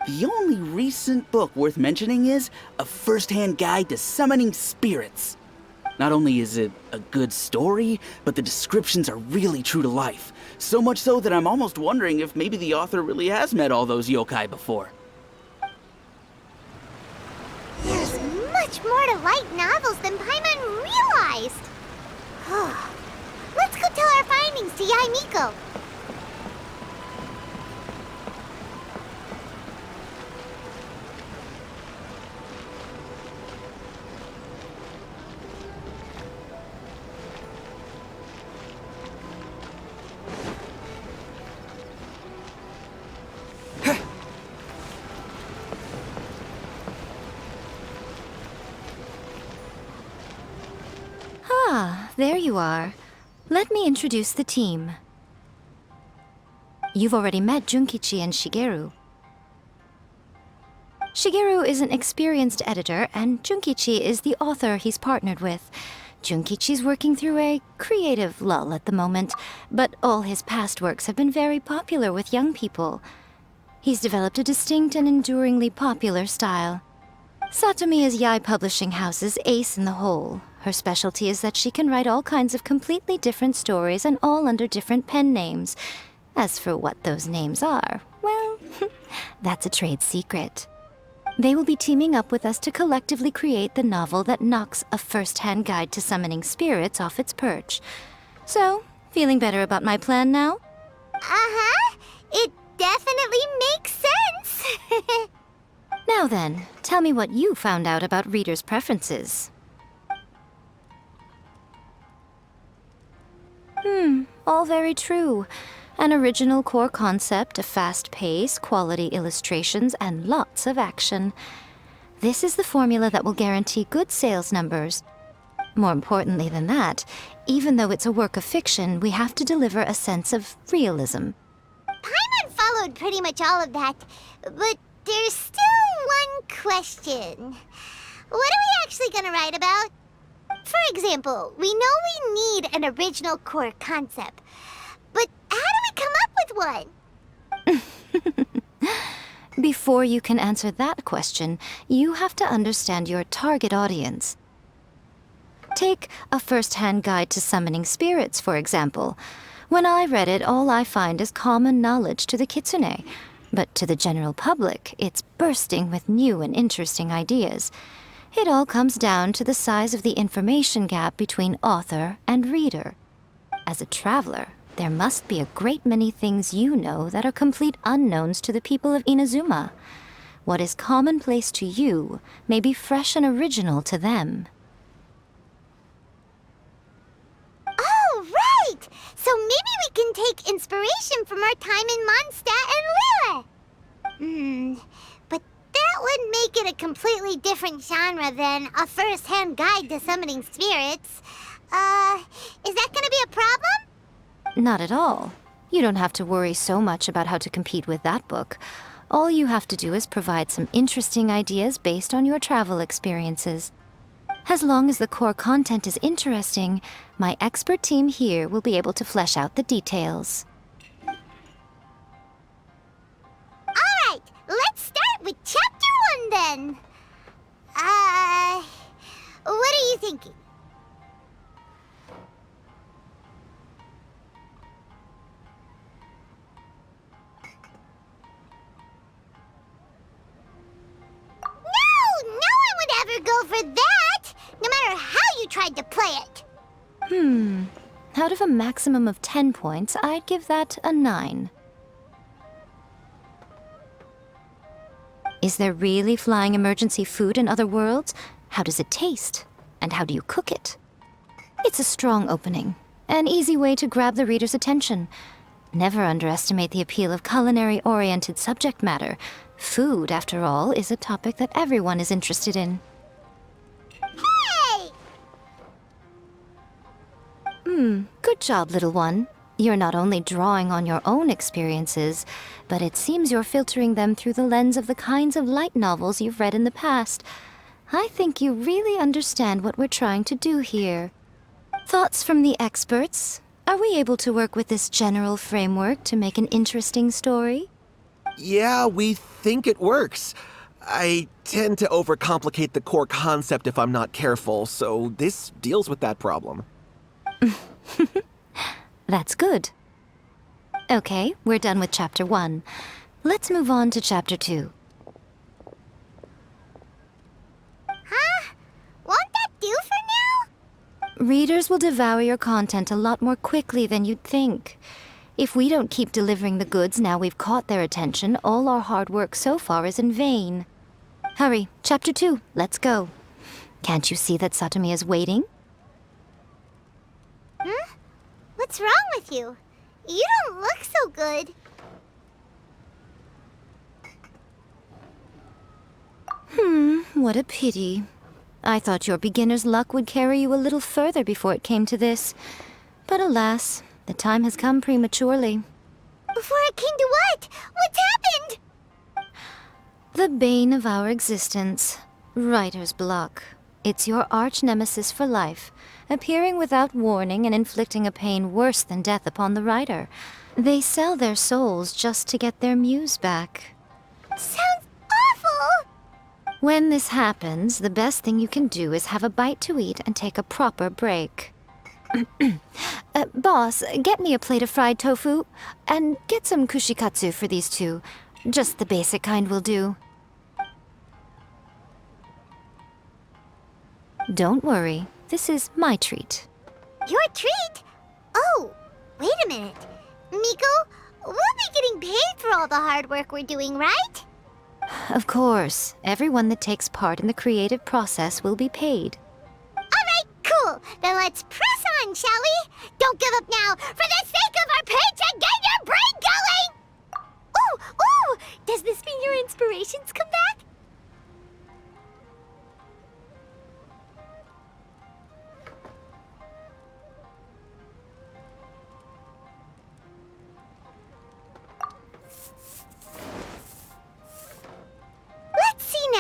The only recent book worth mentioning is A First-Hand Guide to Summoning Spirits. Not only is it a good story, but the descriptions are really true to life. So much so that I'm almost wondering if maybe the author really has met all those yokai before. There's much more to light novels than Paimon realized. Let's go tell our findings to Yae Miko. Ah, there you are. Let me introduce the team. You've already met Junkichi and Shigeru. Shigeru is an experienced editor, and Junkichi is the author he's partnered with. Junkichi's working through a creative lull at the moment, but all his past works have been very popular with young people. He's developed a distinct and enduringly popular style. Satomi is Yae Publishing House's ace in the hole. Her specialty is that she can write all kinds of completely different stories and all under different pen names. As for what those names are, well, that's a trade secret. They will be teaming up with us to collectively create the novel that knocks A First-Hand Guide to Summoning Spirits off its perch. So, feeling better about my plan now? Uh-huh. It definitely makes sense. Now then, tell me what you found out about readers' preferences. All very true. An original core concept, a fast pace, quality illustrations, and lots of action. This is the formula that will guarantee good sales numbers. More importantly than that, even though it's a work of fiction, we have to deliver a sense of realism. Paimon followed pretty much all of that, but there's still one question. What are we actually gonna write about? For example, we know we need an original core concept, but how do we come up with one? Before you can answer that question, you have to understand your target audience. Take a first-hand guide to summoning spirits, for example. When I read it, all I find is common knowledge to the kitsune. But to the general public, it's bursting with new and interesting ideas. It all comes down to the size of the information gap between author and reader. As a traveler, there must be a great many things you know that are complete unknowns to the people of Inazuma. What is commonplace to you may be fresh and original to them. Oh, right! So maybe we can take inspiration from our time in Mondstadt and Liyue. But that would make it a completely different genre than a first-hand guide to summoning spirits. Is that gonna be a problem? Not at all. You don't have to worry so much about how to compete with that book. All you have to do is provide some interesting ideas based on your travel experiences. As long as the core content is interesting, my expert team here will be able to flesh out the details. Alright, let's start with Chapter 1 then. What are you thinking? No one would ever go for that, no matter how you tried to play it. Out of a maximum of 10 points, I'd give that a 9. Is there really flying emergency food in other worlds? How does it taste? And how do you cook it? It's a strong opening, an easy way to grab the reader's attention. Never underestimate the appeal of culinary-oriented subject matter. Food, after all, is a topic that everyone is interested in. Hey! Good job, little one. You're not only drawing on your own experiences, but it seems you're filtering them through the lens of the kinds of light novels you've read in the past. I think you really understand what we're trying to do here. Thoughts from the experts? Are we able to work with this general framework to make an interesting story? Yeah, we think it works. I tend to overcomplicate the core concept if I'm not careful, so this deals with that problem. That's good. Okay, we're done with Chapter 1. Let's move on to Chapter 2. Huh? Won't that do for now? Readers will devour your content a lot more quickly than you'd think. If we don't keep delivering the goods now we've caught their attention, all our hard work so far is in vain. Hurry, Chapter 2, let's go. Can't you see that Satomi is waiting? Huh? What's wrong with you? You don't look so good. What a pity. I thought your beginner's luck would carry you a little further before it came to this. But alas, the time has come prematurely. Before it came to what? What's happened? The bane of our existence, writer's block. It's your arch-nemesis for life, appearing without warning and inflicting a pain worse than death upon the writer. They sell their souls just to get their muse back. Sounds awful! When this happens, the best thing you can do is have a bite to eat and take a proper break. Boss, get me a plate of fried tofu, and get some kushikatsu for these two. Just the basic kind will do. Don't worry, this is my treat. Your treat? Oh, wait a minute. Miko, we'll be getting paid for all the hard work we're doing, right? Of course, everyone that takes part in the creative process will be paid. Alright, cool. Then let's press on, shall we? Don't give up now. For the sake of our paycheck, get your brain going! Ooh! Does this mean your inspirations come back?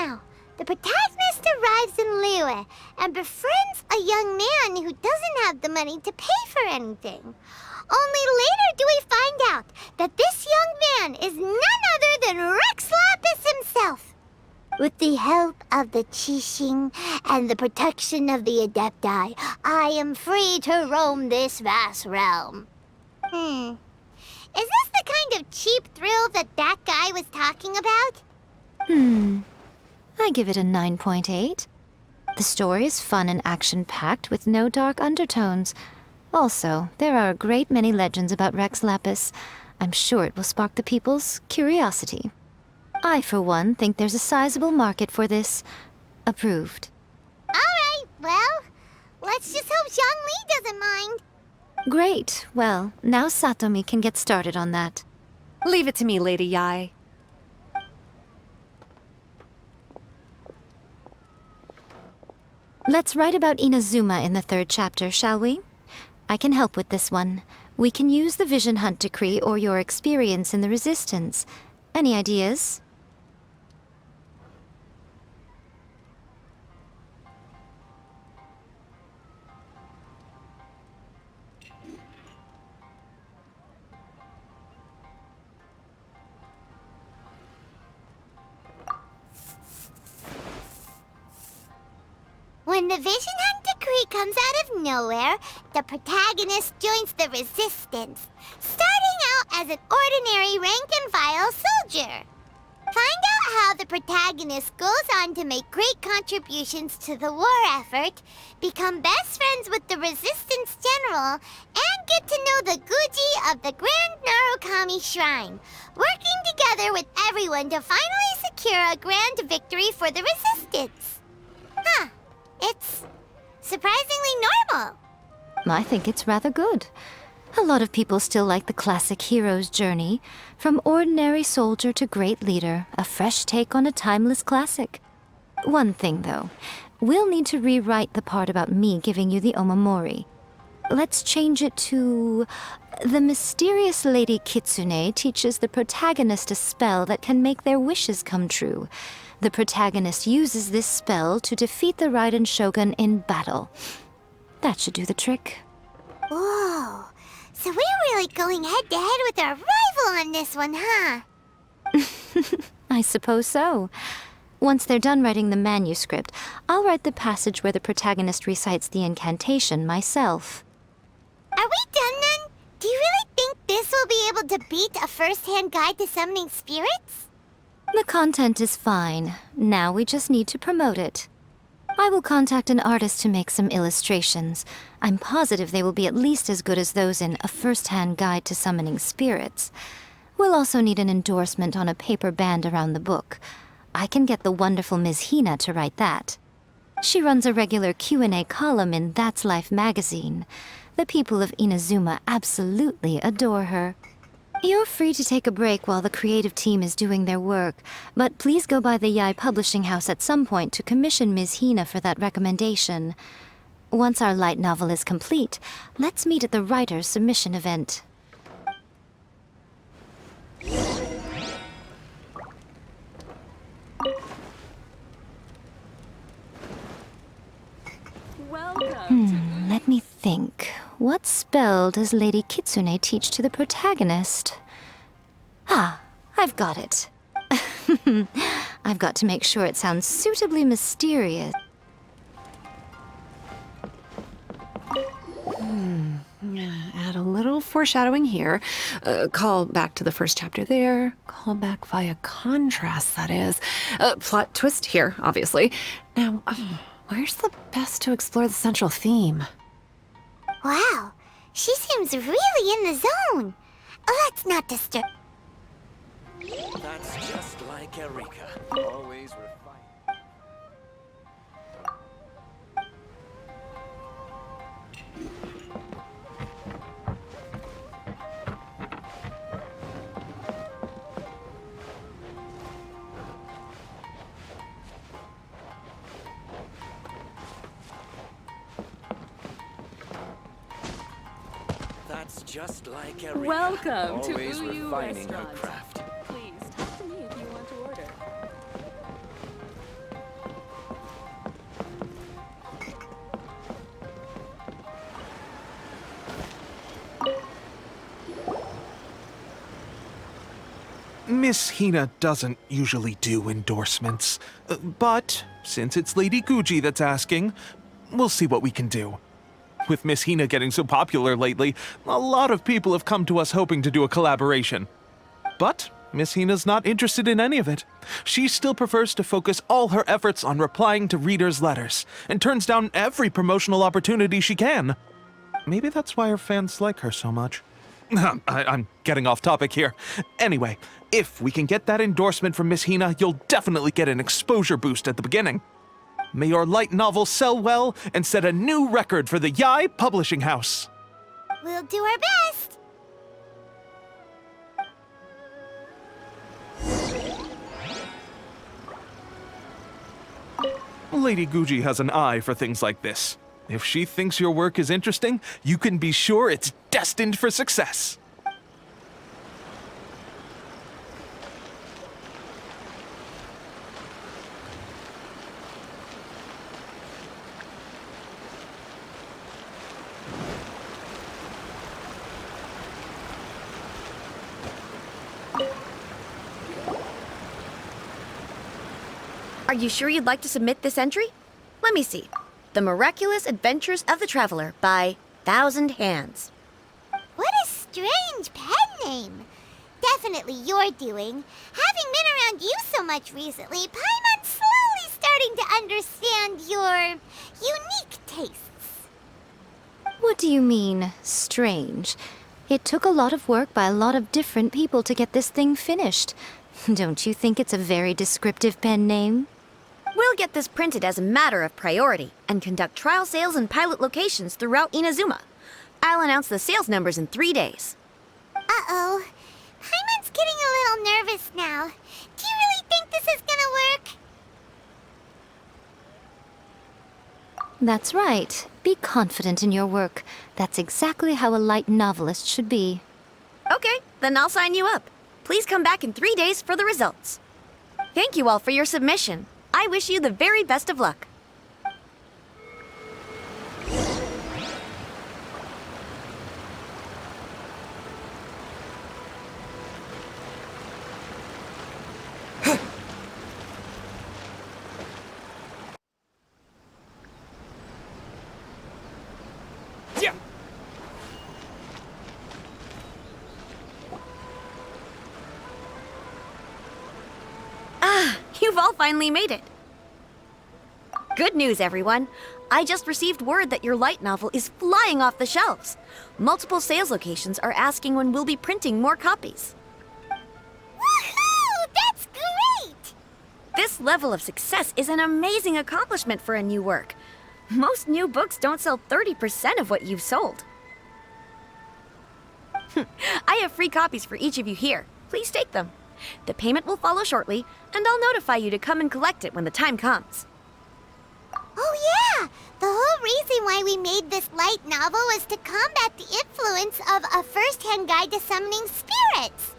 now. The protagonist arrives in Liyue and befriends a young man who doesn't have the money to pay for anything. Only later do we find out that this young man is none other than Rex Lapis himself. With the help of the Qixing and the protection of the Adepti, I am free to roam this vast realm. Is this the kind of cheap thrill that guy was talking about? I give it a 9.8. The story is fun and action-packed with no dark undertones. Also, there are a great many legends about Rex Lapis. I'm sure it will spark the people's curiosity. I, for one, think there's a sizable market for this. Approved. Alright, well, let's just hope Zhongli doesn't mind. Great. Well, now Satomi can get started on that. Leave it to me, Lady Yae. Let's write about Inazuma in the 3rd chapter, shall we? I can help with this one. We can use the Vision Hunt Decree or your experience in the Resistance. Any ideas? When the Vision Hunt Decree comes out of nowhere, the protagonist joins the Resistance, starting out as an ordinary rank-and-file soldier. Find out how the protagonist goes on to make great contributions to the war effort, become best friends with the Resistance General, and get to know the Guji of the Grand Narukami Shrine, working together with everyone to finally secure a grand victory for the Resistance. Huh. It's surprisingly normal. I think it's rather good. A lot of people still like the classic hero's journey, from ordinary soldier to great leader, a fresh take on a timeless classic. One thing, though, we'll need to rewrite the part about me giving you the Omamori. Let's change it to... The mysterious Lady Kitsune teaches the protagonist a spell that can make their wishes come true. The protagonist uses this spell to defeat the Raiden Shogun in battle. That should do the trick. Whoa, so we're really going head-to-head with our rival on this one, huh? I suppose so. Once they're done writing the manuscript, I'll write the passage where the protagonist recites the incantation myself. Are we done then? Do you really think this will be able to beat a first-hand guide to summoning spirits? The content is fine. Now we just need to promote it. I will contact an artist to make some illustrations. I'm positive they will be at least as good as those in A First-Hand Guide to Summoning Spirits. We'll also need an endorsement on a paper band around the book. I can get the wonderful Ms. Hina to write that. She runs a regular Q&A column in That's Life magazine. The people of Inazuma absolutely adore her. You're free to take a break while the creative team is doing their work, but please go by the Yae Publishing House at some point to commission Ms. Hina for that recommendation. Once our light novel is complete, let's meet at the writer's submission event. Let me think. What spell does Lady Kitsune teach to the protagonist? Ah, I've got it. I've got to make sure it sounds suitably mysterious. Add a little foreshadowing here. Call back to the first chapter there. Call back via contrast, that is. Plot twist here, obviously. Now, where's the best to explore the central theme? Wow, she seems really in the zone. Let's not disturb. That's just like Eureka. Always refined. That's just like Eureka. Welcome to Always Uyu refining her Restaurant. craft. Please talk to me if you want to order. Miss Hina doesn't usually do endorsements, but since it's Lady Guji that's asking, we'll see what we can do. With Miss Hina getting so popular lately, a lot of people have come to us hoping to do a collaboration. But Miss Hina's not interested in any of it. She still prefers to focus all her efforts on replying to readers' letters, and turns down every promotional opportunity she can. Maybe that's why her fans like her so much. I'm getting off topic here. Anyway, if we can get that endorsement from Miss Hina, you'll definitely get an exposure boost at the beginning. May your light novel sell well and set a new record for the Yae Publishing House. We'll do our best. Lady Guji has an eye for things like this. If she thinks your work is interesting, you can be sure it's destined for success. Are you sure you'd like to submit this entry? Let me see. The Miraculous Adventures of the Traveler by Thousand Hands. What a strange pen name. Definitely your doing. Having been around you so much recently, Paimon's slowly starting to understand your unique tastes. What do you mean, strange? It took a lot of work by a lot of different people to get this thing finished. Don't you think it's a very descriptive pen name? We'll get this printed as a matter of priority and conduct trial sales in pilot locations throughout Inazuma. I'll announce the sales numbers in 3 days. Uh-oh. Paimon's getting a little nervous now. Do you really think this is gonna work? That's right. Be confident in your work. That's exactly how a light novelist should be. Okay, then I'll sign you up. Please come back in 3 days for the results. Thank you all for your submission. I wish you the very best of luck. You've all finally made it. Good news, everyone. I just received word that your light novel is flying off the shelves. Multiple sales locations are asking when we'll be printing more copies. Woohoo! That's great! This level of success is an amazing accomplishment for a new work. Most new books don't sell 30% of what you've sold. I have free copies for each of you here. Please take them. The payment will follow shortly, and I'll notify you to come and collect it when the time comes. Oh yeah! The whole reason why we made this light novel was to combat the influence of a first-hand guide to summoning spirits.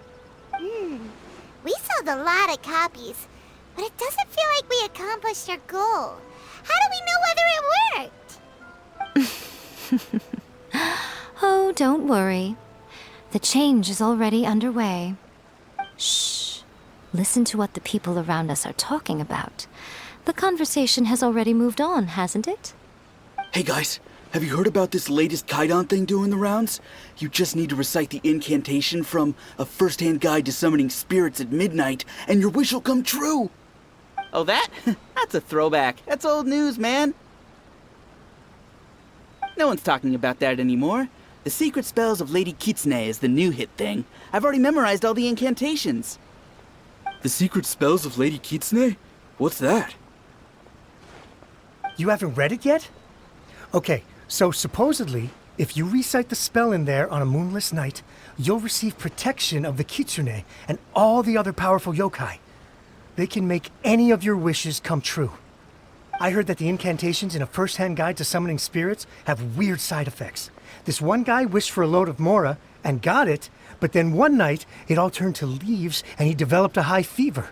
We sold a lot of copies, but it doesn't feel like we accomplished our goal. How do we know whether it worked? Oh, don't worry. The change is already underway. Shh. Listen to what the people around us are talking about. The conversation has already moved on, hasn't it? Hey guys, have you heard about this latest Kaidan thing doing the rounds? You just need to recite the incantation from A First-Hand Guide to Summoning Spirits at Midnight, and your wish will come true! Oh, that? That's a throwback. That's old news, man. No one's talking about that anymore. The Secret Spells of Lady Kitsune is the new hit thing. I've already memorized all the incantations. The Secret Spells of Lady Kitsune? What's that? You haven't read it yet? Okay, so supposedly, if you recite the spell in there on a moonless night, you'll receive protection of the Kitsune and all the other powerful yokai. They can make any of your wishes come true. I heard that the incantations in A First-Hand Guide to Summoning Spirits have weird side effects. This one guy wished for a load of mora and got it, but then one night it all turned to leaves and he developed a high fever.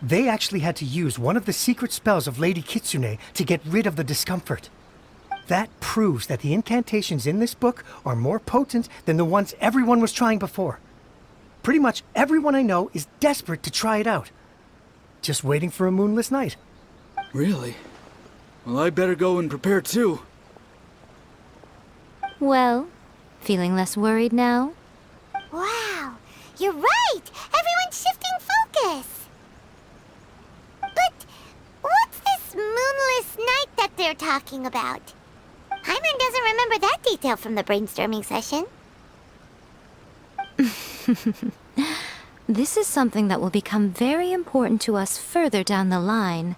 They actually had to use one of the secret spells of Lady Kitsune to get rid of the discomfort. That proves that the incantations in this book are more potent than the ones everyone was trying before. Pretty much everyone I know is desperate to try it out. Just waiting for a moonless night. Really? Well, I better go and prepare too. Well, feeling less worried now? Wow, you're right! Everyone's shifting focus! But what's this moonless night that they're talking about? Hyman doesn't remember that detail from the brainstorming session. This is something that will become very important to us further down the line.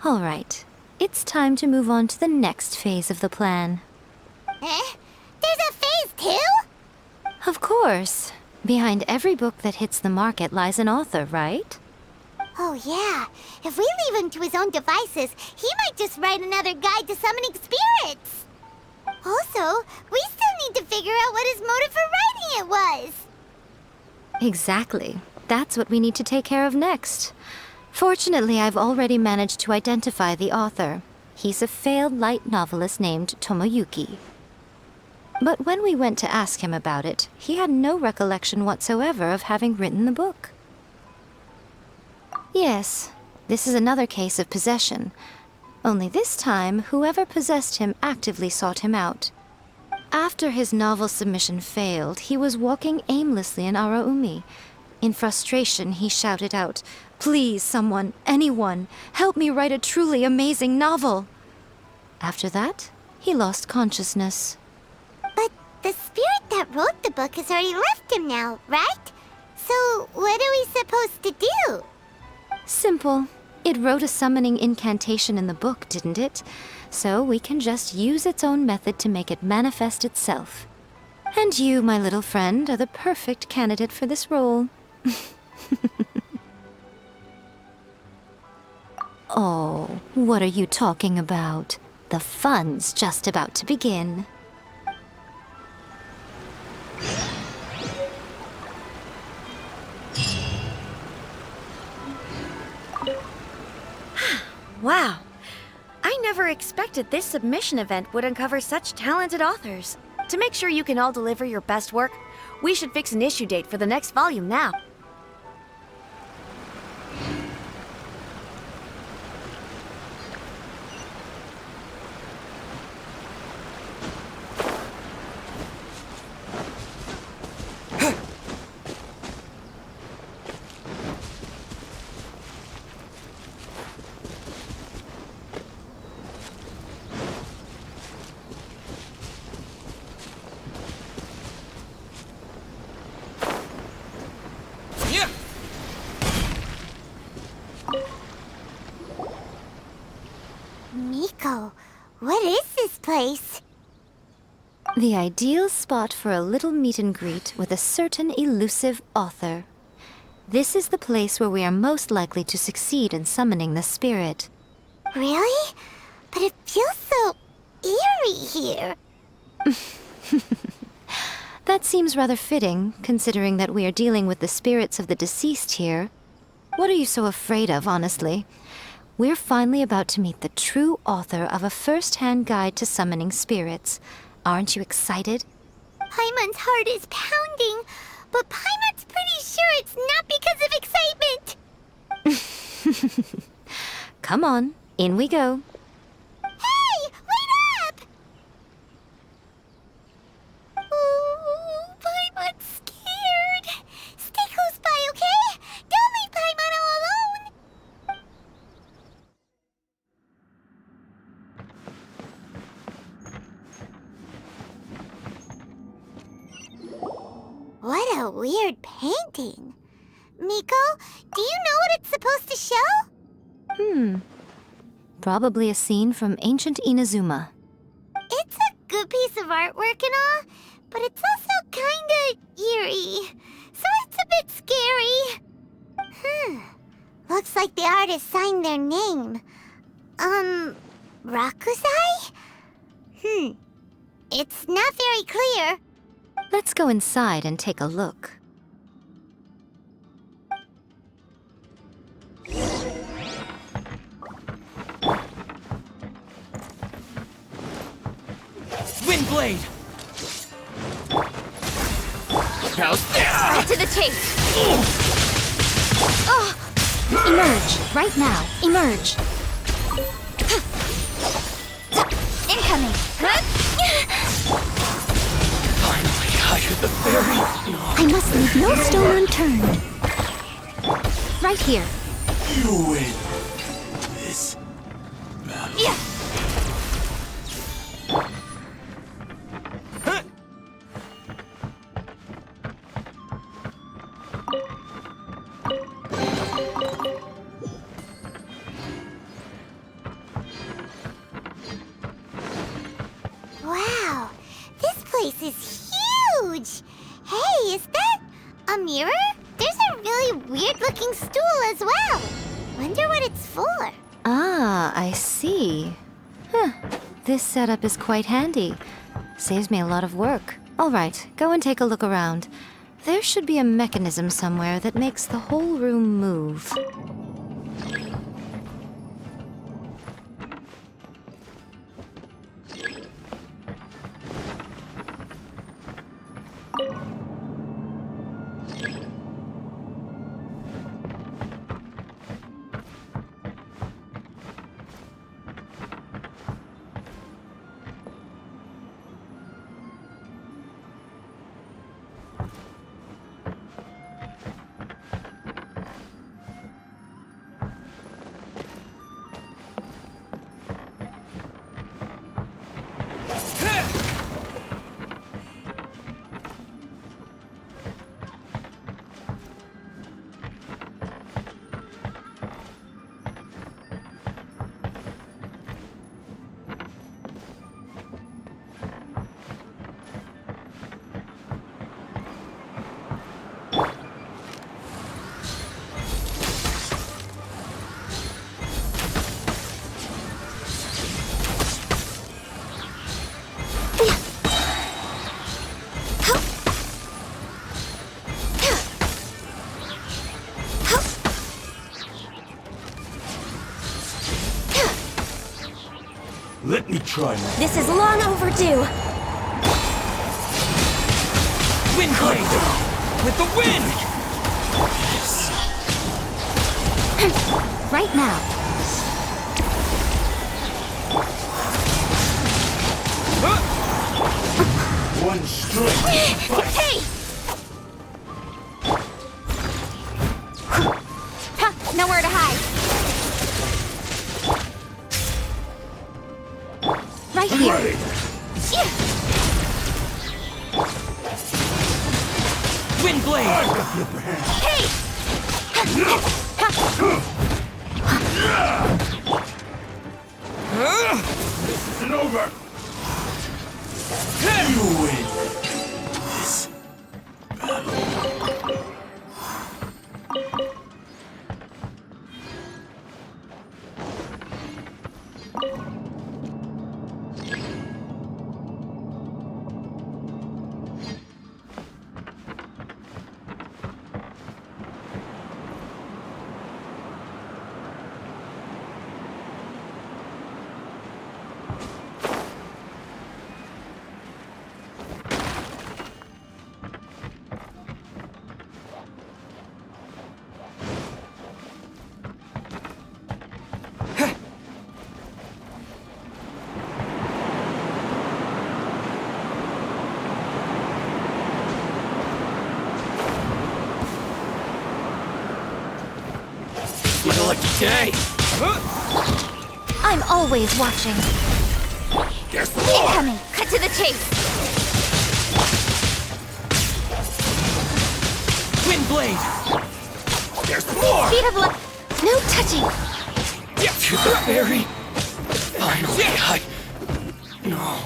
All right, it's time to move on to the next phase of the plan. There's a phase 2? Of course. Behind every book that hits the market lies an author, right? Oh yeah, if we leave him to his own devices, he might just write another guide to summoning spirits. Also, we still need to figure out what his motive for writing it was. Exactly. That's what we need to take care of next. Fortunately, I've already managed to identify the author. He's a failed light novelist named Tomoyuki. But when we went to ask him about it, he had no recollection whatsoever of having written the book. Yes, this is another case of possession. Only this time, whoever possessed him actively sought him out. After his novel submission failed, he was walking aimlessly in Araumi. In frustration, he shouted out, "Please, someone, anyone, help me write a truly amazing novel!" After that, he lost consciousness. But the spirit that wrote the book has already left him now, right? So what are we supposed to do? Simple. It wrote a summoning incantation in the book, didn't it? So we can just use its own method to make it manifest itself. And you, my little friend, are the perfect candidate for this role. Oh, what are you talking about? The fun's just about to begin. Wow. I never expected this submission event would uncover such talented authors. To make sure you can all deliver your best work, we should fix an issue date for the next volume now. Miko, what is this place? The ideal spot for a little meet and greet with a certain elusive author. This is the place where we are most likely to succeed in summoning the spirit. Really? But it feels so eerie here. That seems rather fitting, considering that we are dealing with the spirits of the deceased here. What are you so afraid of, honestly? We're finally about to meet the true author of a first-hand guide to summoning spirits. Aren't you excited? Paimon's heart is pounding, but Paimon's pretty sure it's not because of excitement. Come on, in we go. Hey, wait up! Oh, Paimon's scared. Stay close by, okay? Don't leave Paimon all alone. What a weird painting. Miko, do you know what it's supposed to show? Probably a scene from ancient Inazuma. It's a good piece of artwork and all, but it's also kinda eerie. So it's a bit scary. Looks like the artist signed their name. Rakusai? It's not very clear. Let's go inside and take a look. Windblade! Cut to the chase! Emerge! Right now! Emerge! Incoming! Finally, I heard the fairy. I must leave no stone unturned. Right here! You win this battle. Yeah! Wow, this place is huge! Hey, is that a mirror? There's a really weird-looking stool as well. Wonder what it's for. Ah, I see. Huh. This setup is quite handy. Saves me a lot of work. All right, go and take a look around. There should be a mechanism somewhere that makes the whole room move. Let me try now. This is long overdue. Wind blade! With the wind! Right now. One strike. Hey! Ha! Nowhere to hide. Right here. Wind blade! I've got the upper hand. Hey! This isn't over. You win this battle. What a lucky day! I'm always watching. There's more! Incoming! Cut to the chase! Wind blade! There's more! Speed of luck! No touching! To the fairy! Finally, No.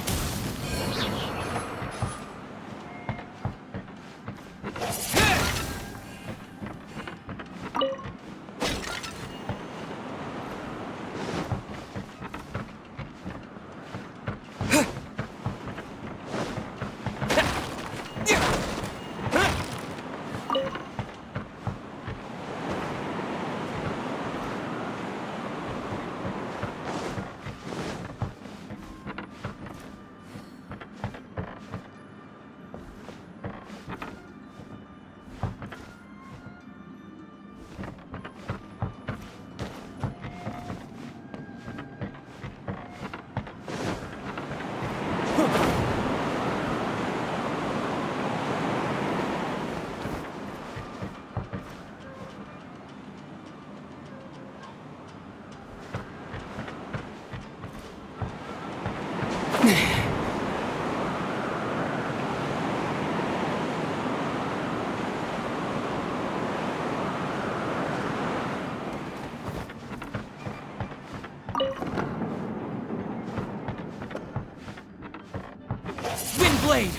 blade!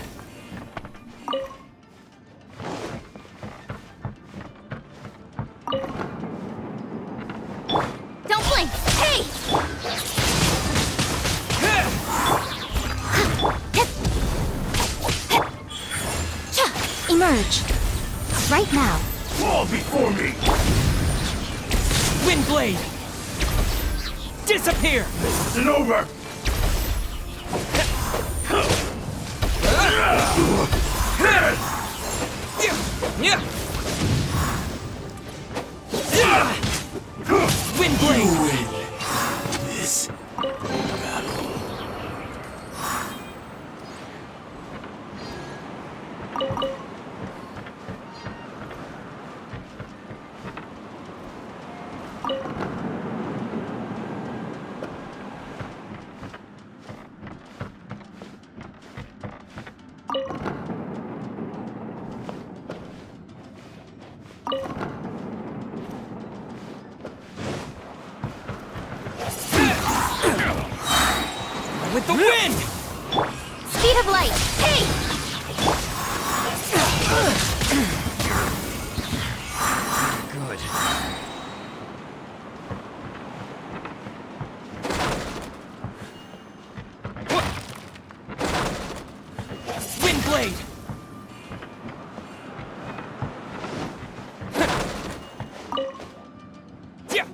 Don't blink! Hey! Emerge. Right now. Fall before me! Wind blade! Disappear! This isn't over! Wind blade! This With the wind! Speed of light! Hey! Good. Wind blade! Yeah.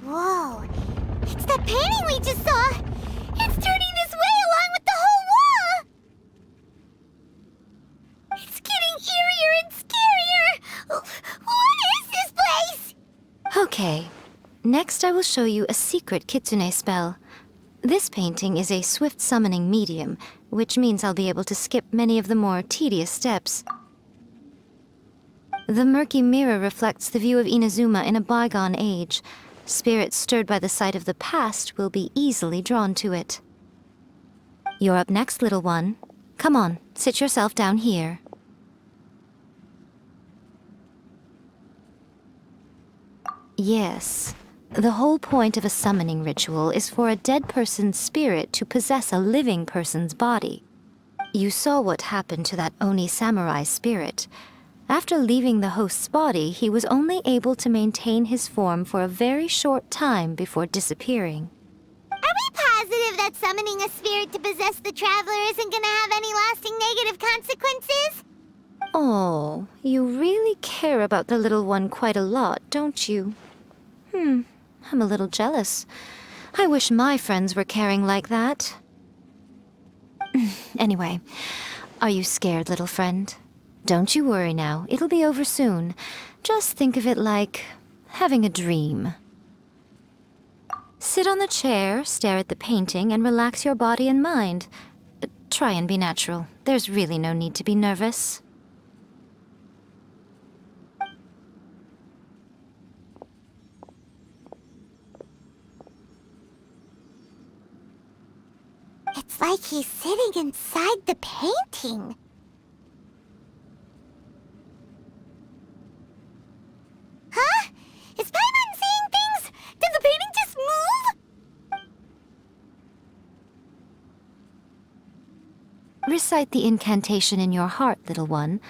Whoa, it's that painting we just saw! It's turning this way along with the whole wall! It's getting eerier and scarier! What is this place? Okay. Next I will show you a secret kitsune spell. This painting is a swift summoning medium, which means I'll be able to skip many of the more tedious steps. The murky mirror reflects the view of Inazuma in a bygone age. Spirits stirred by the sight of the past will be easily drawn to it. You're up next, little one. Come on, sit yourself down here. Yes. The whole point of a summoning ritual is for a dead person's spirit to possess a living person's body. You saw what happened to that Oni samurai spirit. After leaving the host's body, he was only able to maintain his form for a very short time before disappearing. Are we positive that summoning a spirit to possess the traveler isn't gonna have any lasting negative consequences? Oh, you really care about the little one quite a lot, don't you? I'm a little jealous. I wish my friends were caring like that. Anyway, are you scared, little friend? Don't you worry now, it'll be over soon. Just think of it like having a dream. Sit on the chair, stare at the painting, and relax your body and mind. Try and be natural. There's really no need to be nervous. It's like he's sitting inside the painting. Huh? Is Paimon seeing things? Did the painting just move? Recite the incantation in your heart, little one.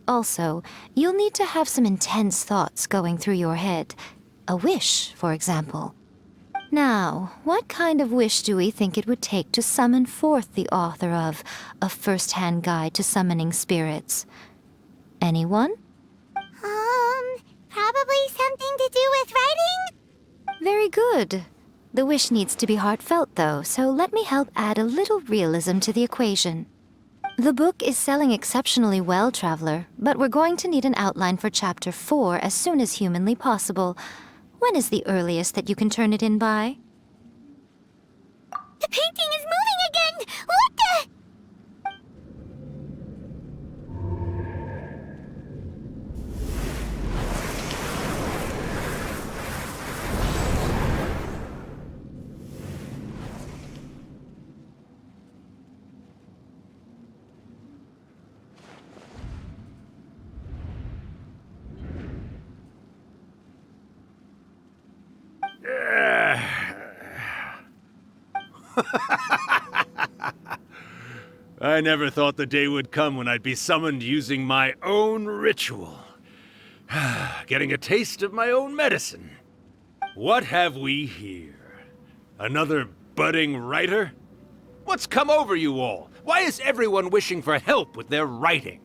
Also, you'll need to have some intense thoughts going through your head. A wish, for example. Now, what kind of wish do we think it would take to summon forth the author of A First-Hand Guide to Summoning Spirits? Anyone? Probably something to do with writing? Very good. The wish needs to be heartfelt, though, so let me help add a little realism to the equation. The book is selling exceptionally well, Traveler, but we're going to need an outline for Chapter 4 as soon as humanly possible. When is the earliest that you can turn it in by? The painting is moving again! What the? I never thought the day would come when I'd be summoned using my own ritual. Getting a taste of my own medicine. What have we here? Another budding writer? What's come over you all? Why is everyone wishing for help with their writing?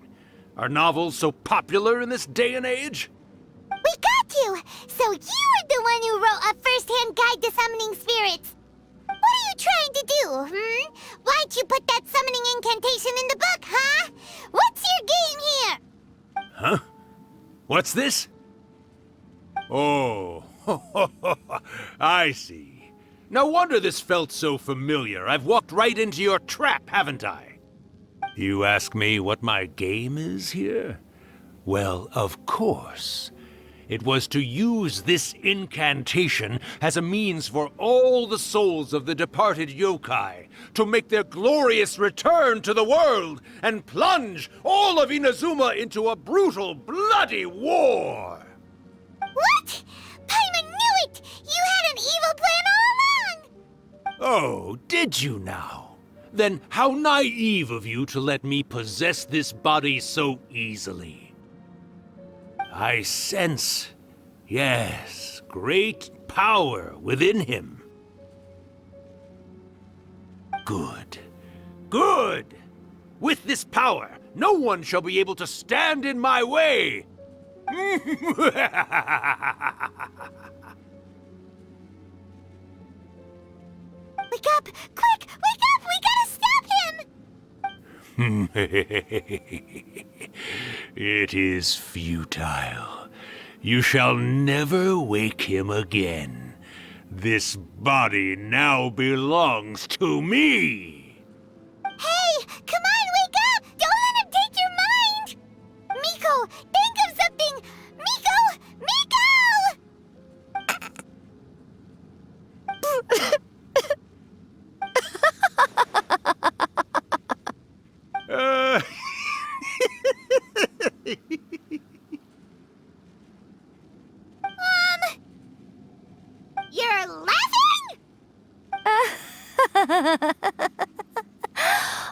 Are novels so popular in this day and age? We got you! So you were the one who wrote A First-Hand Guide to Summoning Spirits! What are you trying to do, Why'd you put that summoning incantation in the book, huh? What's your game here? Huh? What's this? Oh, I see. No wonder this felt so familiar. I've walked right into your trap, haven't I? You ask me what my game is here? Well, of course. It was to use this incantation as a means for all the souls of the departed yokai to make their glorious return to the world and plunge all of Inazuma into a brutal, bloody war! What? Paimon knew it! You had an evil plan all along! Oh, did you now? Then how naive of you to let me possess this body so easily. I sense, yes, great power within him. Good. Good! With this power, no one shall be able to stand in my way! Wake up! Quick! Wake up! We gotta stop him! It is futile. You shall never wake him again. This body now belongs to me! Hey! Come on, wake up! Don't let him take your mind! Miko, think of something! Miko!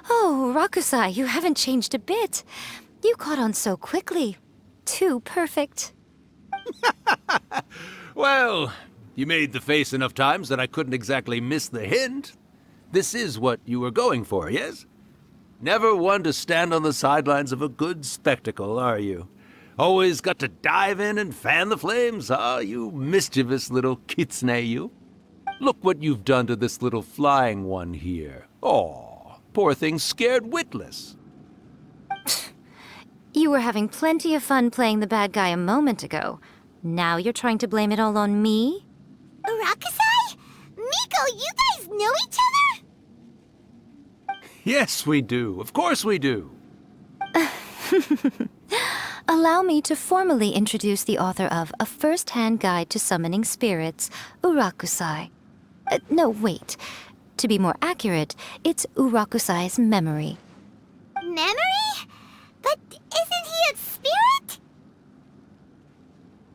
Oh, Rakusai, you haven't changed a bit. You caught on so quickly. Too perfect. Well, you made the face enough times that I couldn't exactly miss the hint. This is what you were going for, yes? Never one to stand on the sidelines of a good spectacle, are you? Always got to dive in and fan the flames, huh? You mischievous little kitsune, you. Look what you've done to this little flying one here. Aw, poor thing scared witless. You were having plenty of fun playing the bad guy a moment ago. Now you're trying to blame it all on me? Rakusai? Miko, you guys know each other? Yes, we do. Of course we do. Allow me to formally introduce the author of A First-Hand Guide to Summoning Spirits, Urakusai. No, wait. To be more accurate, it's Urakusai's memory. Memory? But isn't he a spirit?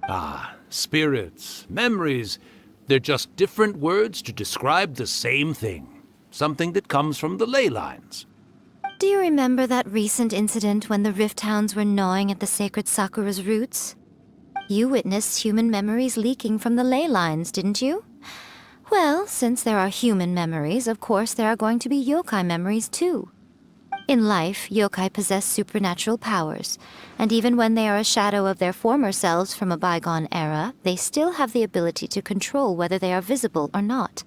Ah, spirits, memories. They're just different words to describe the same thing. Something that comes from the ley lines. Do you remember that recent incident when the Rift Hounds were gnawing at the sacred Sakura's roots? You witnessed human memories leaking from the ley lines, didn't you? Well, since there are human memories, of course there are going to be yokai memories too. In life, yokai possess supernatural powers, and even when they are a shadow of their former selves from a bygone era, they still have the ability to control whether they are visible or not.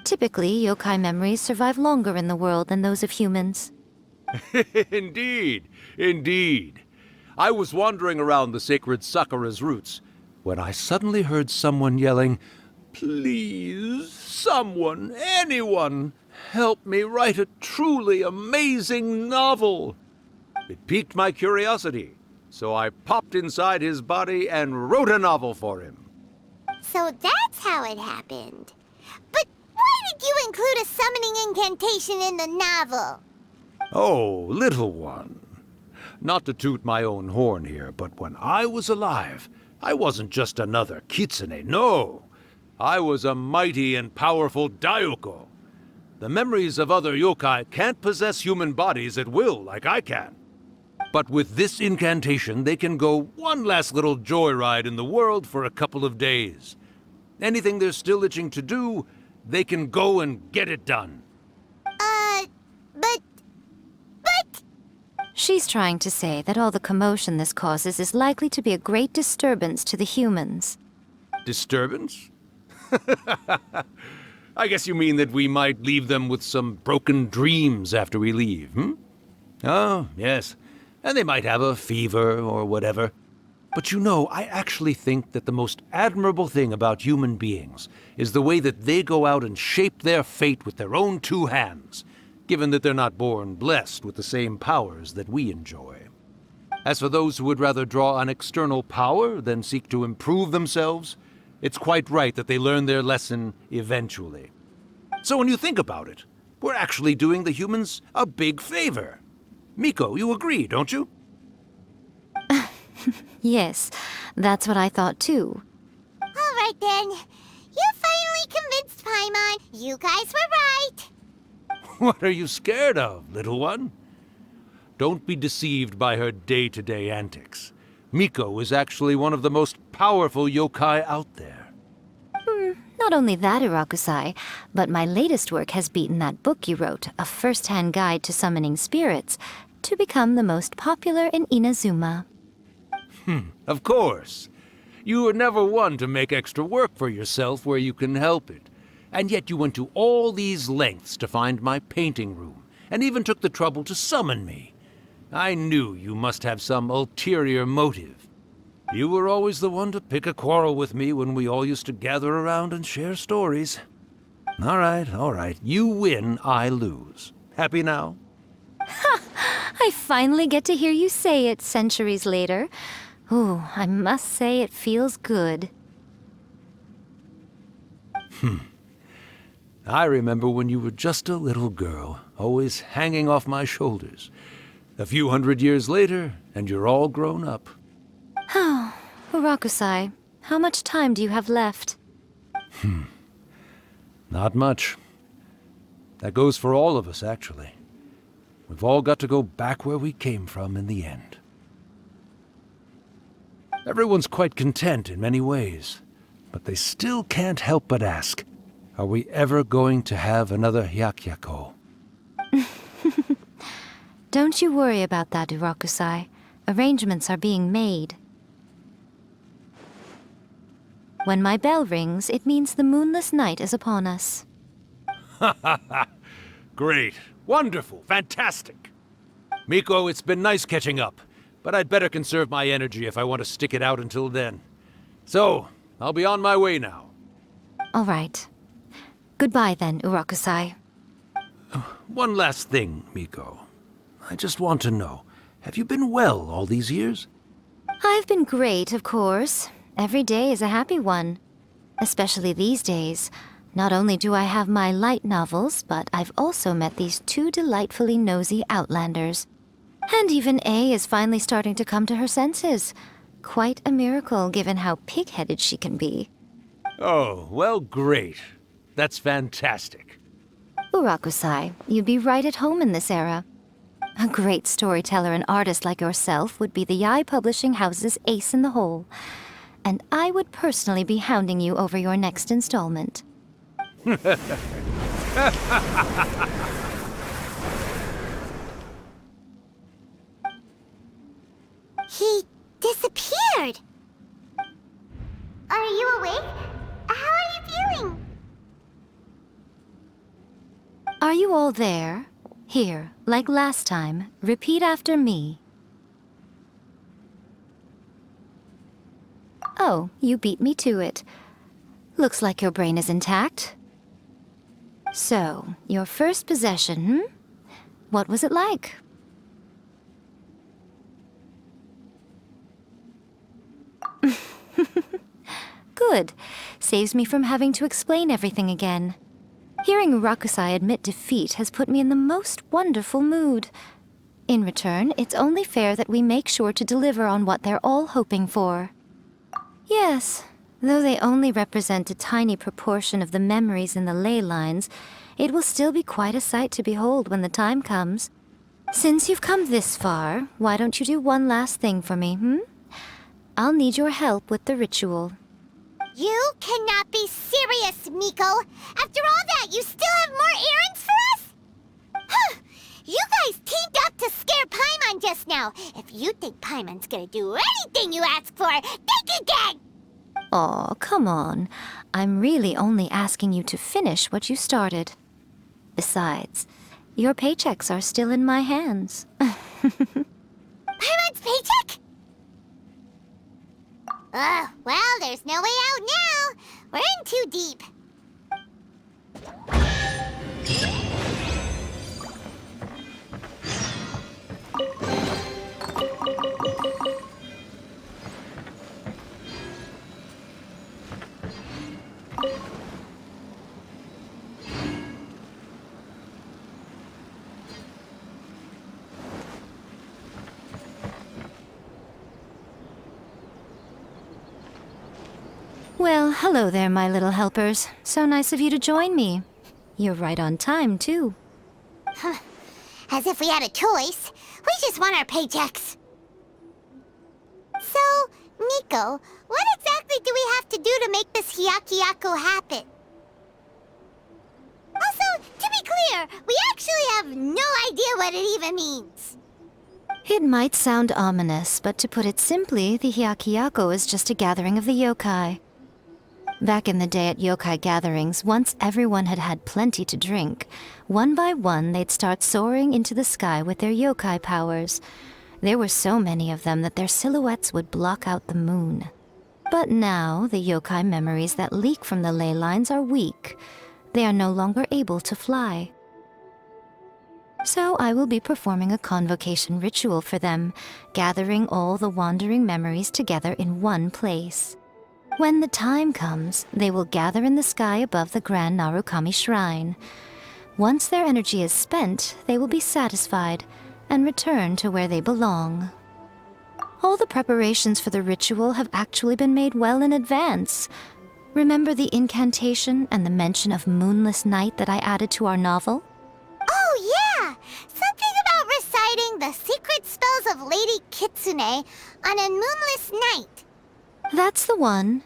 Typically, yokai memories survive longer in the world than those of humans. Indeed, indeed. I was wandering around the sacred Sakura's roots when I suddenly heard someone yelling, "Please, someone, anyone, help me write a truly amazing novel." It piqued my curiosity, so I popped inside his body and wrote a novel for him. So that's how it happened. But why did you include a summoning incantation in the novel? Oh, little one. Not to toot my own horn here, but when I was alive, I wasn't just another kitsune, no. I was a mighty and powerful Daioko. The memories of other yokai can't possess human bodies at will like I can. But with this incantation, they can go one last little joyride in the world for a couple of days. Anything they're still itching to do, they can go and get it done. But... She's trying to say that all the commotion this causes is likely to be a great disturbance to the humans. Disturbance? I guess you mean that we might leave them with some broken dreams after we leave, hmm? Oh, yes. And they might have a fever or whatever. But you know, I actually think that the most admirable thing about human beings is the way that they go out and shape their fate with their own two hands, given that they're not born blessed with the same powers that we enjoy. As for those who would rather draw on external power than seek to improve themselves, it's quite right that they learn their lesson eventually. So when you think about it, we're actually doing the humans a big favor. Miko, you agree, don't you? Yes, that's what I thought too. All right then. You finally convinced Paimon. You guys were right. What are you scared of, little one? Don't be deceived by her day-to-day antics. Miko is actually one of the most powerful yokai out there. Not only that, Urakusai, but my latest work has beaten that book you wrote, A First-Hand Guide to Summoning Spirits, to become the most popular in Inazuma. Of course. You were never one to make extra work for yourself where you can help it. And yet you went to all these lengths to find my painting room, and even took the trouble to summon me. I knew you must have some ulterior motive. You were always the one to pick a quarrel with me when we all used to gather around and share stories. All right. You win, I lose. Happy now? I finally get to hear you say it centuries later. Ooh, I must say it feels good. I remember when you were just a little girl, always hanging off my shoulders. A few 100 years later, and you're all grown up. Oh, Urakusai, how much time do you have left? Not much. That goes for all of us, actually. We've all got to go back where we came from in the end. Everyone's quite content in many ways, but they still can't help but ask, are we ever going to have another Hyakyako? Don't you worry about that, Urakusai. Arrangements are being made. When my bell rings, it means the moonless night is upon us. Ha ha ha! Great, wonderful, fantastic! Miko, it's been nice catching up, but I'd better conserve my energy if I want to stick it out until then. So, I'll be on my way now. All right. Goodbye then, Urakusai. One last thing, Miko. I just want to know, have you been well all these years? I've been great, of course. Every day is a happy one. Especially these days. Not only do I have my light novels, but I've also met these two delightfully nosy outlanders. And even A is finally starting to come to her senses. Quite a miracle, given how pig-headed she can be. Oh, well, great. That's fantastic. Urakusai, you'd be right at home in this era. A great storyteller and artist like yourself would be the Yae Publishing House's ace in the hole. And I would personally be hounding you over your next installment. He disappeared. Are you awake? How are you feeling? Are you all there? Here, like last time, repeat after me. Oh, you beat me to it. Looks like your brain is intact. So, your first possession, What was it like? Good. Saves me from having to explain everything again. Hearing Urakusai admit defeat has put me in the most wonderful mood. In return, it's only fair that we make sure to deliver on what they're all hoping for. Yes, though they only represent a tiny proportion of the memories in the ley lines, it will still be quite a sight to behold when the time comes. Since you've come this far, why don't you do one last thing for me, I'll need your help with the ritual. You cannot be serious, Miko! After all that, you still have more errands for us? Huh! You guys teamed up to scare Paimon just now. If you think Paimon's gonna do anything you ask for, think again! Aw, come on. I'm really only asking you to finish what you started. Besides, your paychecks are still in my hands. Paimon's paycheck? Well, there's no way out now. We're in too deep. Well, hello there, my little helpers. So nice of you to join me. You're right on time, too. As if we had a choice. We just want our paychecks. So, Miko, what exactly do we have to do to make this Hyakyako happen? Also, to be clear, we actually have no idea what it even means. It might sound ominous, but to put it simply, the Hyakyako is just a gathering of the yokai. Back in the day at yokai gatherings, once everyone had had plenty to drink, one by one they'd start soaring into the sky with their yokai powers. There were so many of them that their silhouettes would block out the moon. But now, the yokai memories that leak from the ley lines are weak. They are no longer able to fly. So I will be performing a convocation ritual for them, gathering all the wandering memories together in one place. When the time comes, they will gather in the sky above the Grand Narukami Shrine. Once their energy is spent, they will be satisfied and return to where they belong. All the preparations for the ritual have actually been made well in advance. Remember the incantation and the mention of moonless night that I added to our novel? Oh, yeah! Something about reciting the secret spells of Lady Kitsune on a moonless night. That's the one.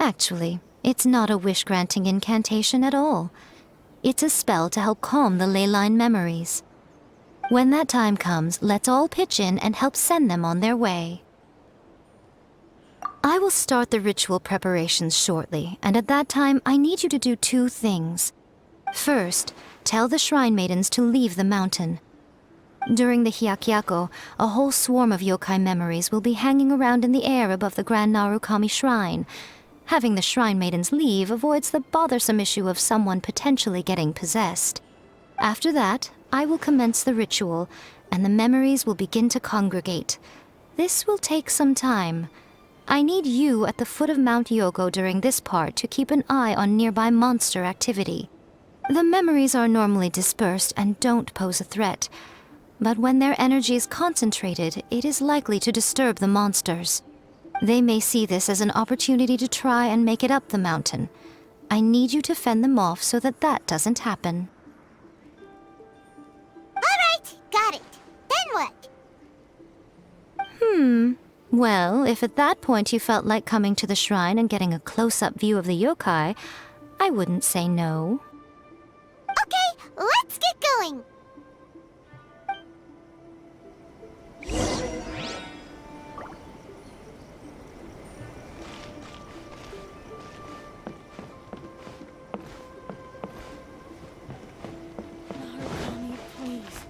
Actually, it's not a wish-granting incantation at all. It's a spell to help calm the ley line memories. When that time comes, let's all pitch in and help send them on their way. I will start the ritual preparations shortly, and at that time, I need you to do 2 things. First, tell the shrine maidens to leave the mountain. During the Hyakyako, a whole swarm of yokai memories will be hanging around in the air above the Grand Narukami Shrine. Having the shrine maidens leave avoids the bothersome issue of someone potentially getting possessed. After that, I will commence the ritual, and the memories will begin to congregate. This will take some time. I need you at the foot of Mount Yogo during this part to keep an eye on nearby monster activity. The memories are normally dispersed and don't pose a threat, but when their energy is concentrated, it is likely to disturb the monsters. They may see this as an opportunity to try and make it up the mountain. I need you to fend them off so that that doesn't happen. Alright, got it. Then what? Well, if at that point you felt like coming to the shrine and getting a close-up view of the yokai, I wouldn't say no. Okay, let's get going. Narukami, please.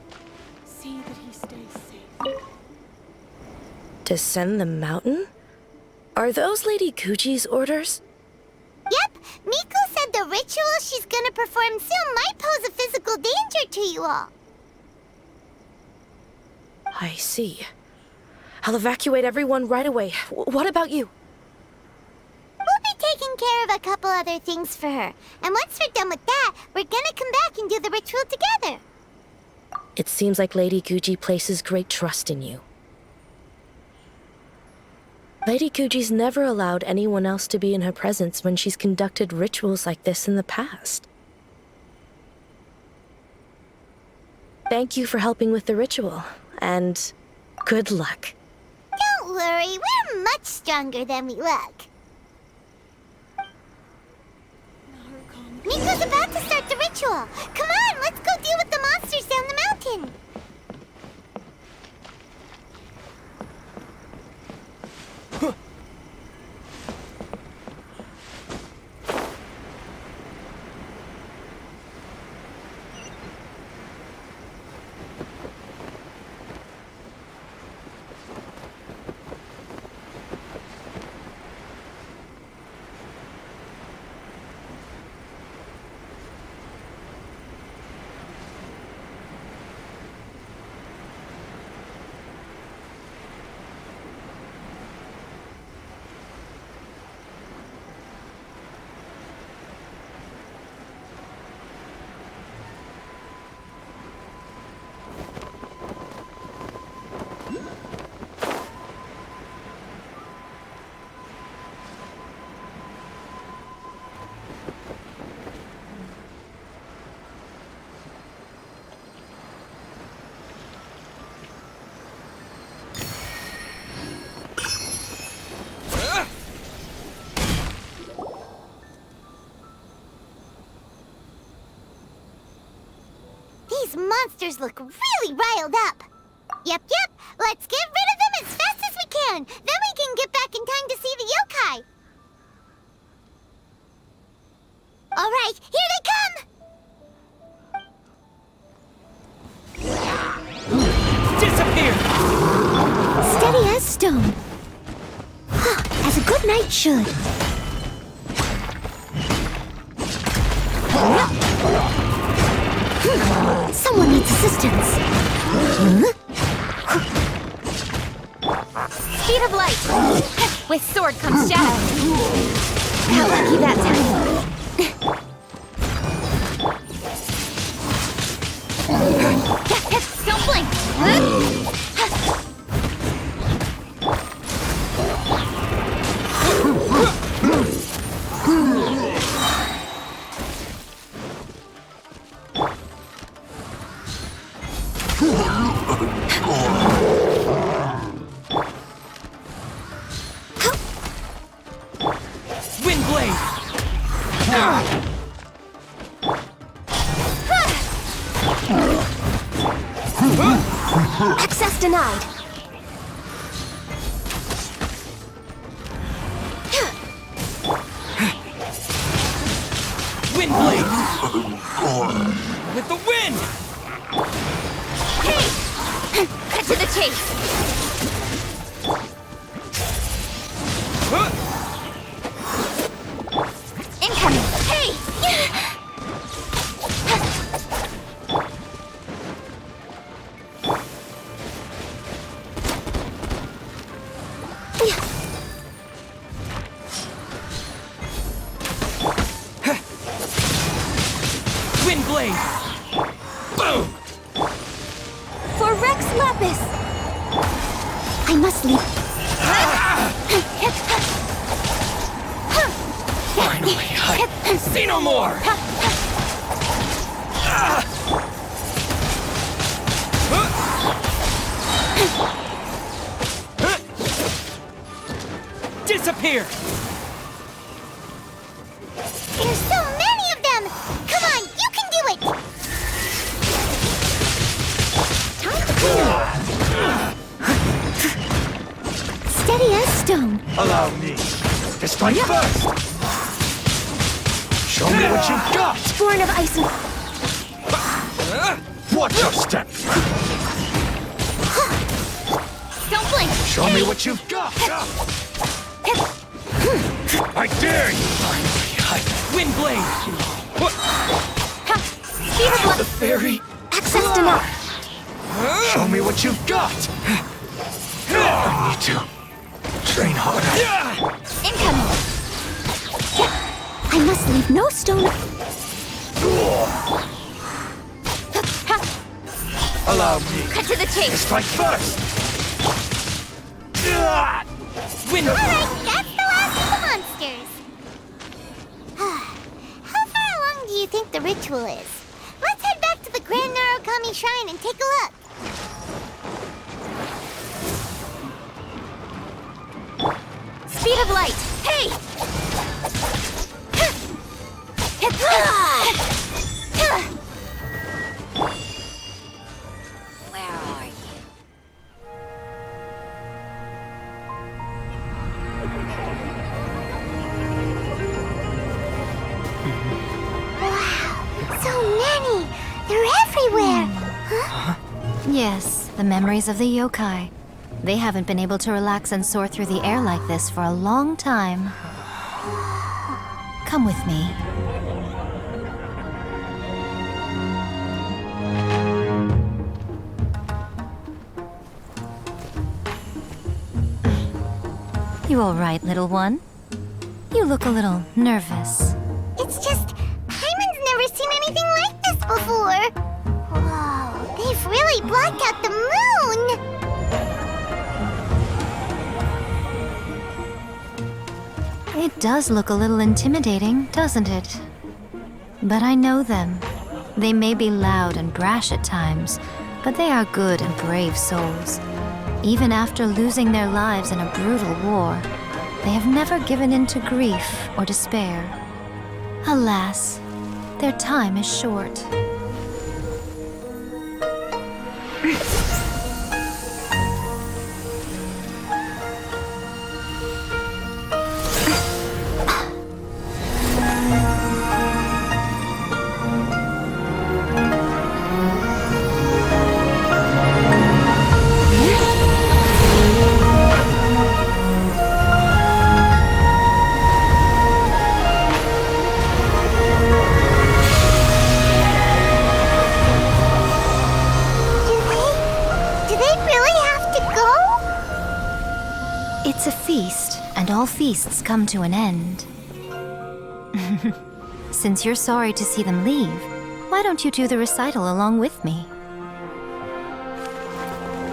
See that he stays safe. Descend the mountain? Are those Lady Kuji's orders? Yep, Miko said the ritual she's gonna perform soon might pose a physical danger to you all. I see. I'll evacuate everyone right away. What about you? We'll be taking care of a couple other things for her. And once we're done with that, we're gonna come back and do the ritual together. It seems like Lady Kuji places great trust in you. Lady Kuji's never allowed anyone else to be in her presence when she's conducted rituals like this in the past. Thank you for helping with the ritual, and good luck. Don't worry, we're much stronger than we look. Miko's about to start the ritual. Come on, let's go deal with the monsters down the mountain. These monsters look really riled up. Yep, let's get rid of them as fast as we can. Then we can get back in time to see the yokai. All right, here they come. Disappear! Steady as stone. As a good knight should. Someone needs assistance. Speed of light! With sword comes shadow. How lucky that time. Don't blink! Windblade! Access denied. Windblade! With the wind! Hey! Cut to the chase. Incoming. Hey! Windblade! Boom! For Rex Lapis! I must leave. Finally, I see no more! Disappear! There's so many of them! Come on, you can do it! Time to clear. Steady as stone. Allow me to strike first. Show me what you've got. Born of ice and... Watch your step. Don't blink! Show me what you've got. I dare you. Windblade! Speed of light! The fairy. Access denied. Show me what you've got. I need to train harder. Incoming! I must leave no stone... Allow me Cut to the to chase! strike first. Wind! Alright, that's the last of the monsters. How far along do you think the ritual is? Let's head back to the Grand Narukami Shrine and take a look. Speed of light! Hey! Where are you? Wow, so many! They're everywhere! Huh? Yes, the memories of the yokai. They haven't been able to relax and soar through the air like this for a long time. Come with me. You all right, little one? You look a little nervous. It's just, Paimon's never seen anything like this before. Whoa, they've really blocked out the moon! It does look a little intimidating, doesn't it? But I know them. They may be loud and brash at times, but they are good and brave souls. Even after losing their lives in a brutal war, they have never given in to grief or despair. Alas, their time is short. It's a feast, and all feasts come to an end. Since you're sorry to see them leave, why don't you do the recital along with me?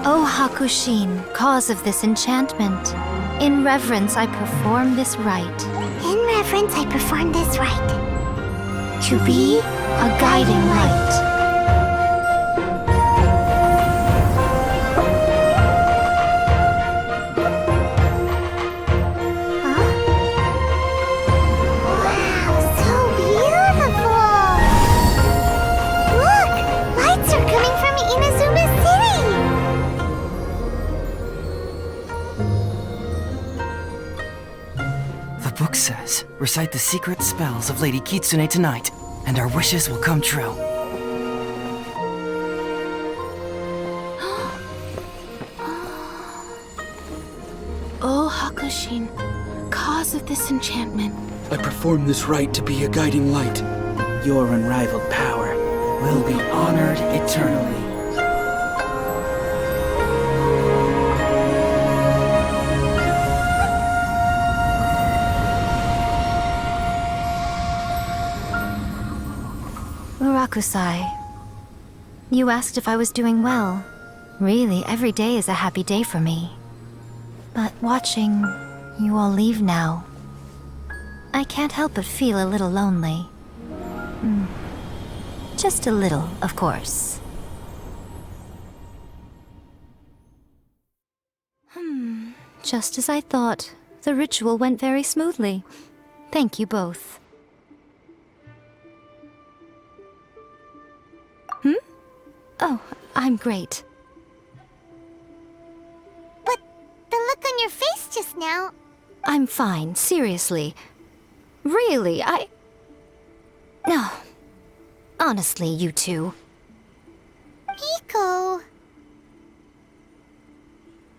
O Hakushin, cause of this enchantment, in reverence I perform this rite. In reverence, I perform this rite. To be a guiding light. recite the secret spells of Lady Kitsune tonight, and our wishes will come true. Oh, Hakushin, cause of this enchantment. I perform this rite to be a guiding light. Your unrivaled power Will be honored eternally. Murakusai, you asked if I was doing well. Really, every day is a happy day for me. But watching you all leave now, I can't help but feel a little lonely. Just a little, of course. Just as I thought. The ritual went very smoothly. Thank you both. Oh, I'm great. But the look on your face just now... I'm fine, seriously. Really, No. Honestly, you two. Miko...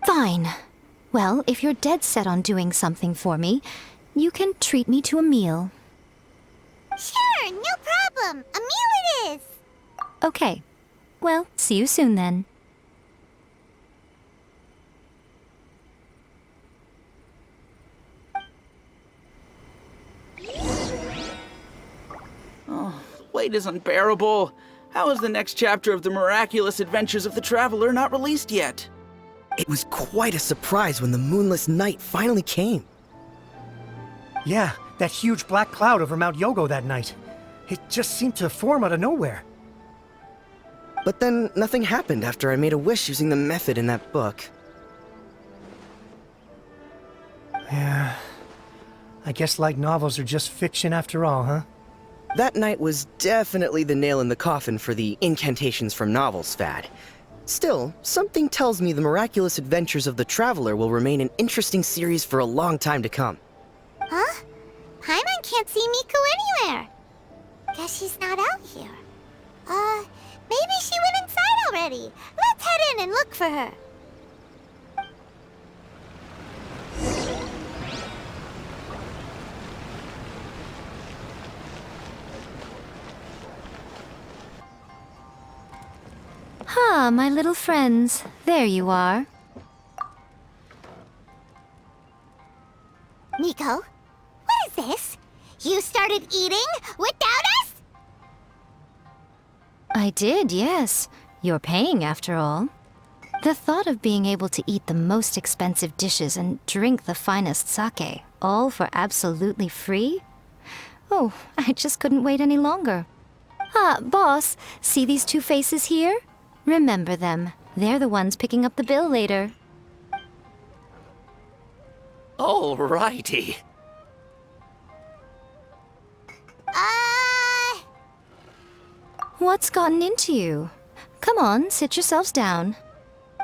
Fine. Well, if you're dead set on doing something for me, you can treat me to a meal. Sure, no problem. A meal it is. Okay. Well, see you soon then. Oh, wait is unbearable. How is the next chapter of the miraculous adventures of the Traveler not released yet? It was quite a surprise when the moonless night finally came. Yeah, that huge black cloud over Mount Yogo that night. It just seemed to form out of nowhere. But then nothing happened after I made a wish using the method in that book. Yeah. I guess light novels are just fiction after all, huh? That night was definitely the nail in the coffin for the incantations from novels fad. Still, something tells me the miraculous adventures of the Traveler will remain an interesting series for a long time to come. Huh? Paimon can't see Miko anywhere. Guess she's not out here. Maybe she went inside already. Let's head in and look for her. Ah, my little friends. There you are. Miko, what is this? You started eating without us? I did, yes. You're paying after all. The thought of being able to eat the most expensive dishes and drink the finest sake, all for absolutely free? Oh, I just couldn't wait any longer. Ah, boss, see these two faces here? Remember them. They're the ones picking up the bill later. Alrighty. What's gotten into you? Come on, sit yourselves down.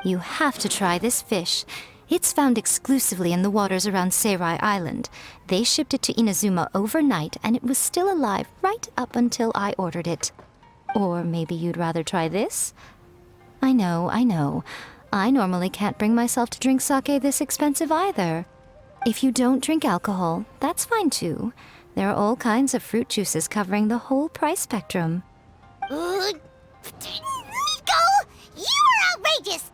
You have to try this fish. It's found exclusively in the waters around Seirai Island. They shipped it to Inazuma overnight, and it was still alive right up until I ordered it. Or maybe you'd rather try this? I know. I normally can't bring myself to drink sake this expensive either. If you don't drink alcohol, that's fine too. There are all kinds of fruit juices covering the whole price spectrum. Miko! You are outrageous!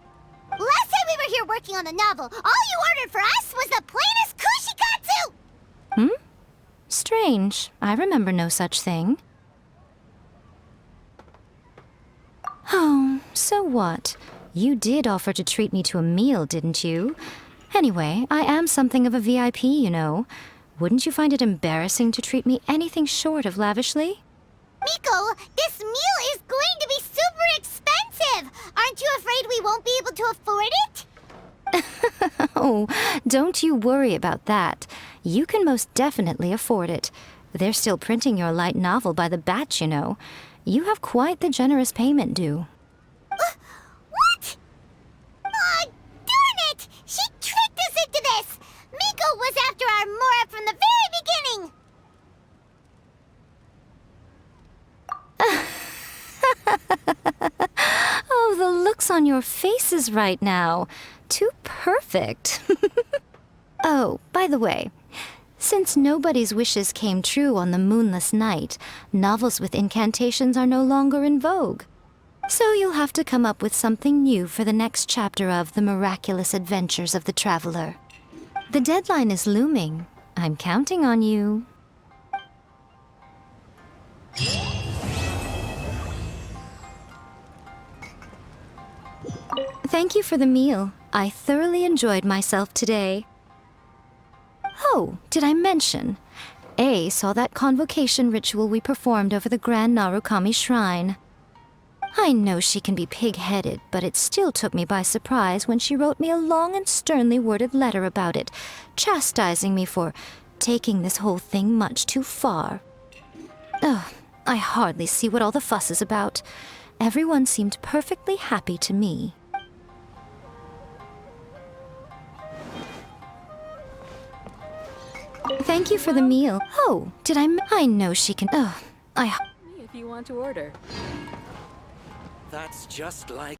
Last time we were here working on the novel, all you ordered for us was the plainest kushikatsu! Strange. I remember no such thing. Oh, so what? You did offer to treat me to a meal, didn't you? Anyway, I am something of a VIP, you know. Wouldn't you find it embarrassing to treat me anything short of lavishly? Miko, this meal is going to be super expensive! Aren't you afraid we won't be able to afford it? Oh, don't you worry about that. You can most definitely afford it. They're still printing your light novel by the batch, you know. You have quite the generous payment due. What? Darn it! She tricked us into this! Miko was after our Mora from the very beginning! Oh, the looks on your faces right now. Too perfect. Oh, by the way, since nobody's wishes came true on the moonless night, novels with incantations are no longer in vogue. So you'll have to come up with something new for the next chapter of The Miraculous Adventures of the Traveler. The deadline is looming. I'm counting on you. Thank you for the meal. I thoroughly enjoyed myself today. Oh, did I mention? A saw that convocation ritual we performed over the Grand Narukami Shrine. I know she can be pig-headed, but it still took me by surprise when she wrote me a long and sternly worded letter about it, chastising me for taking this whole thing much too far. Ugh, I hardly see what all the fuss is about. Everyone seemed perfectly happy to me. Thank you for the meal. Oh, did I know she can... Oh, If you want to order. That's just like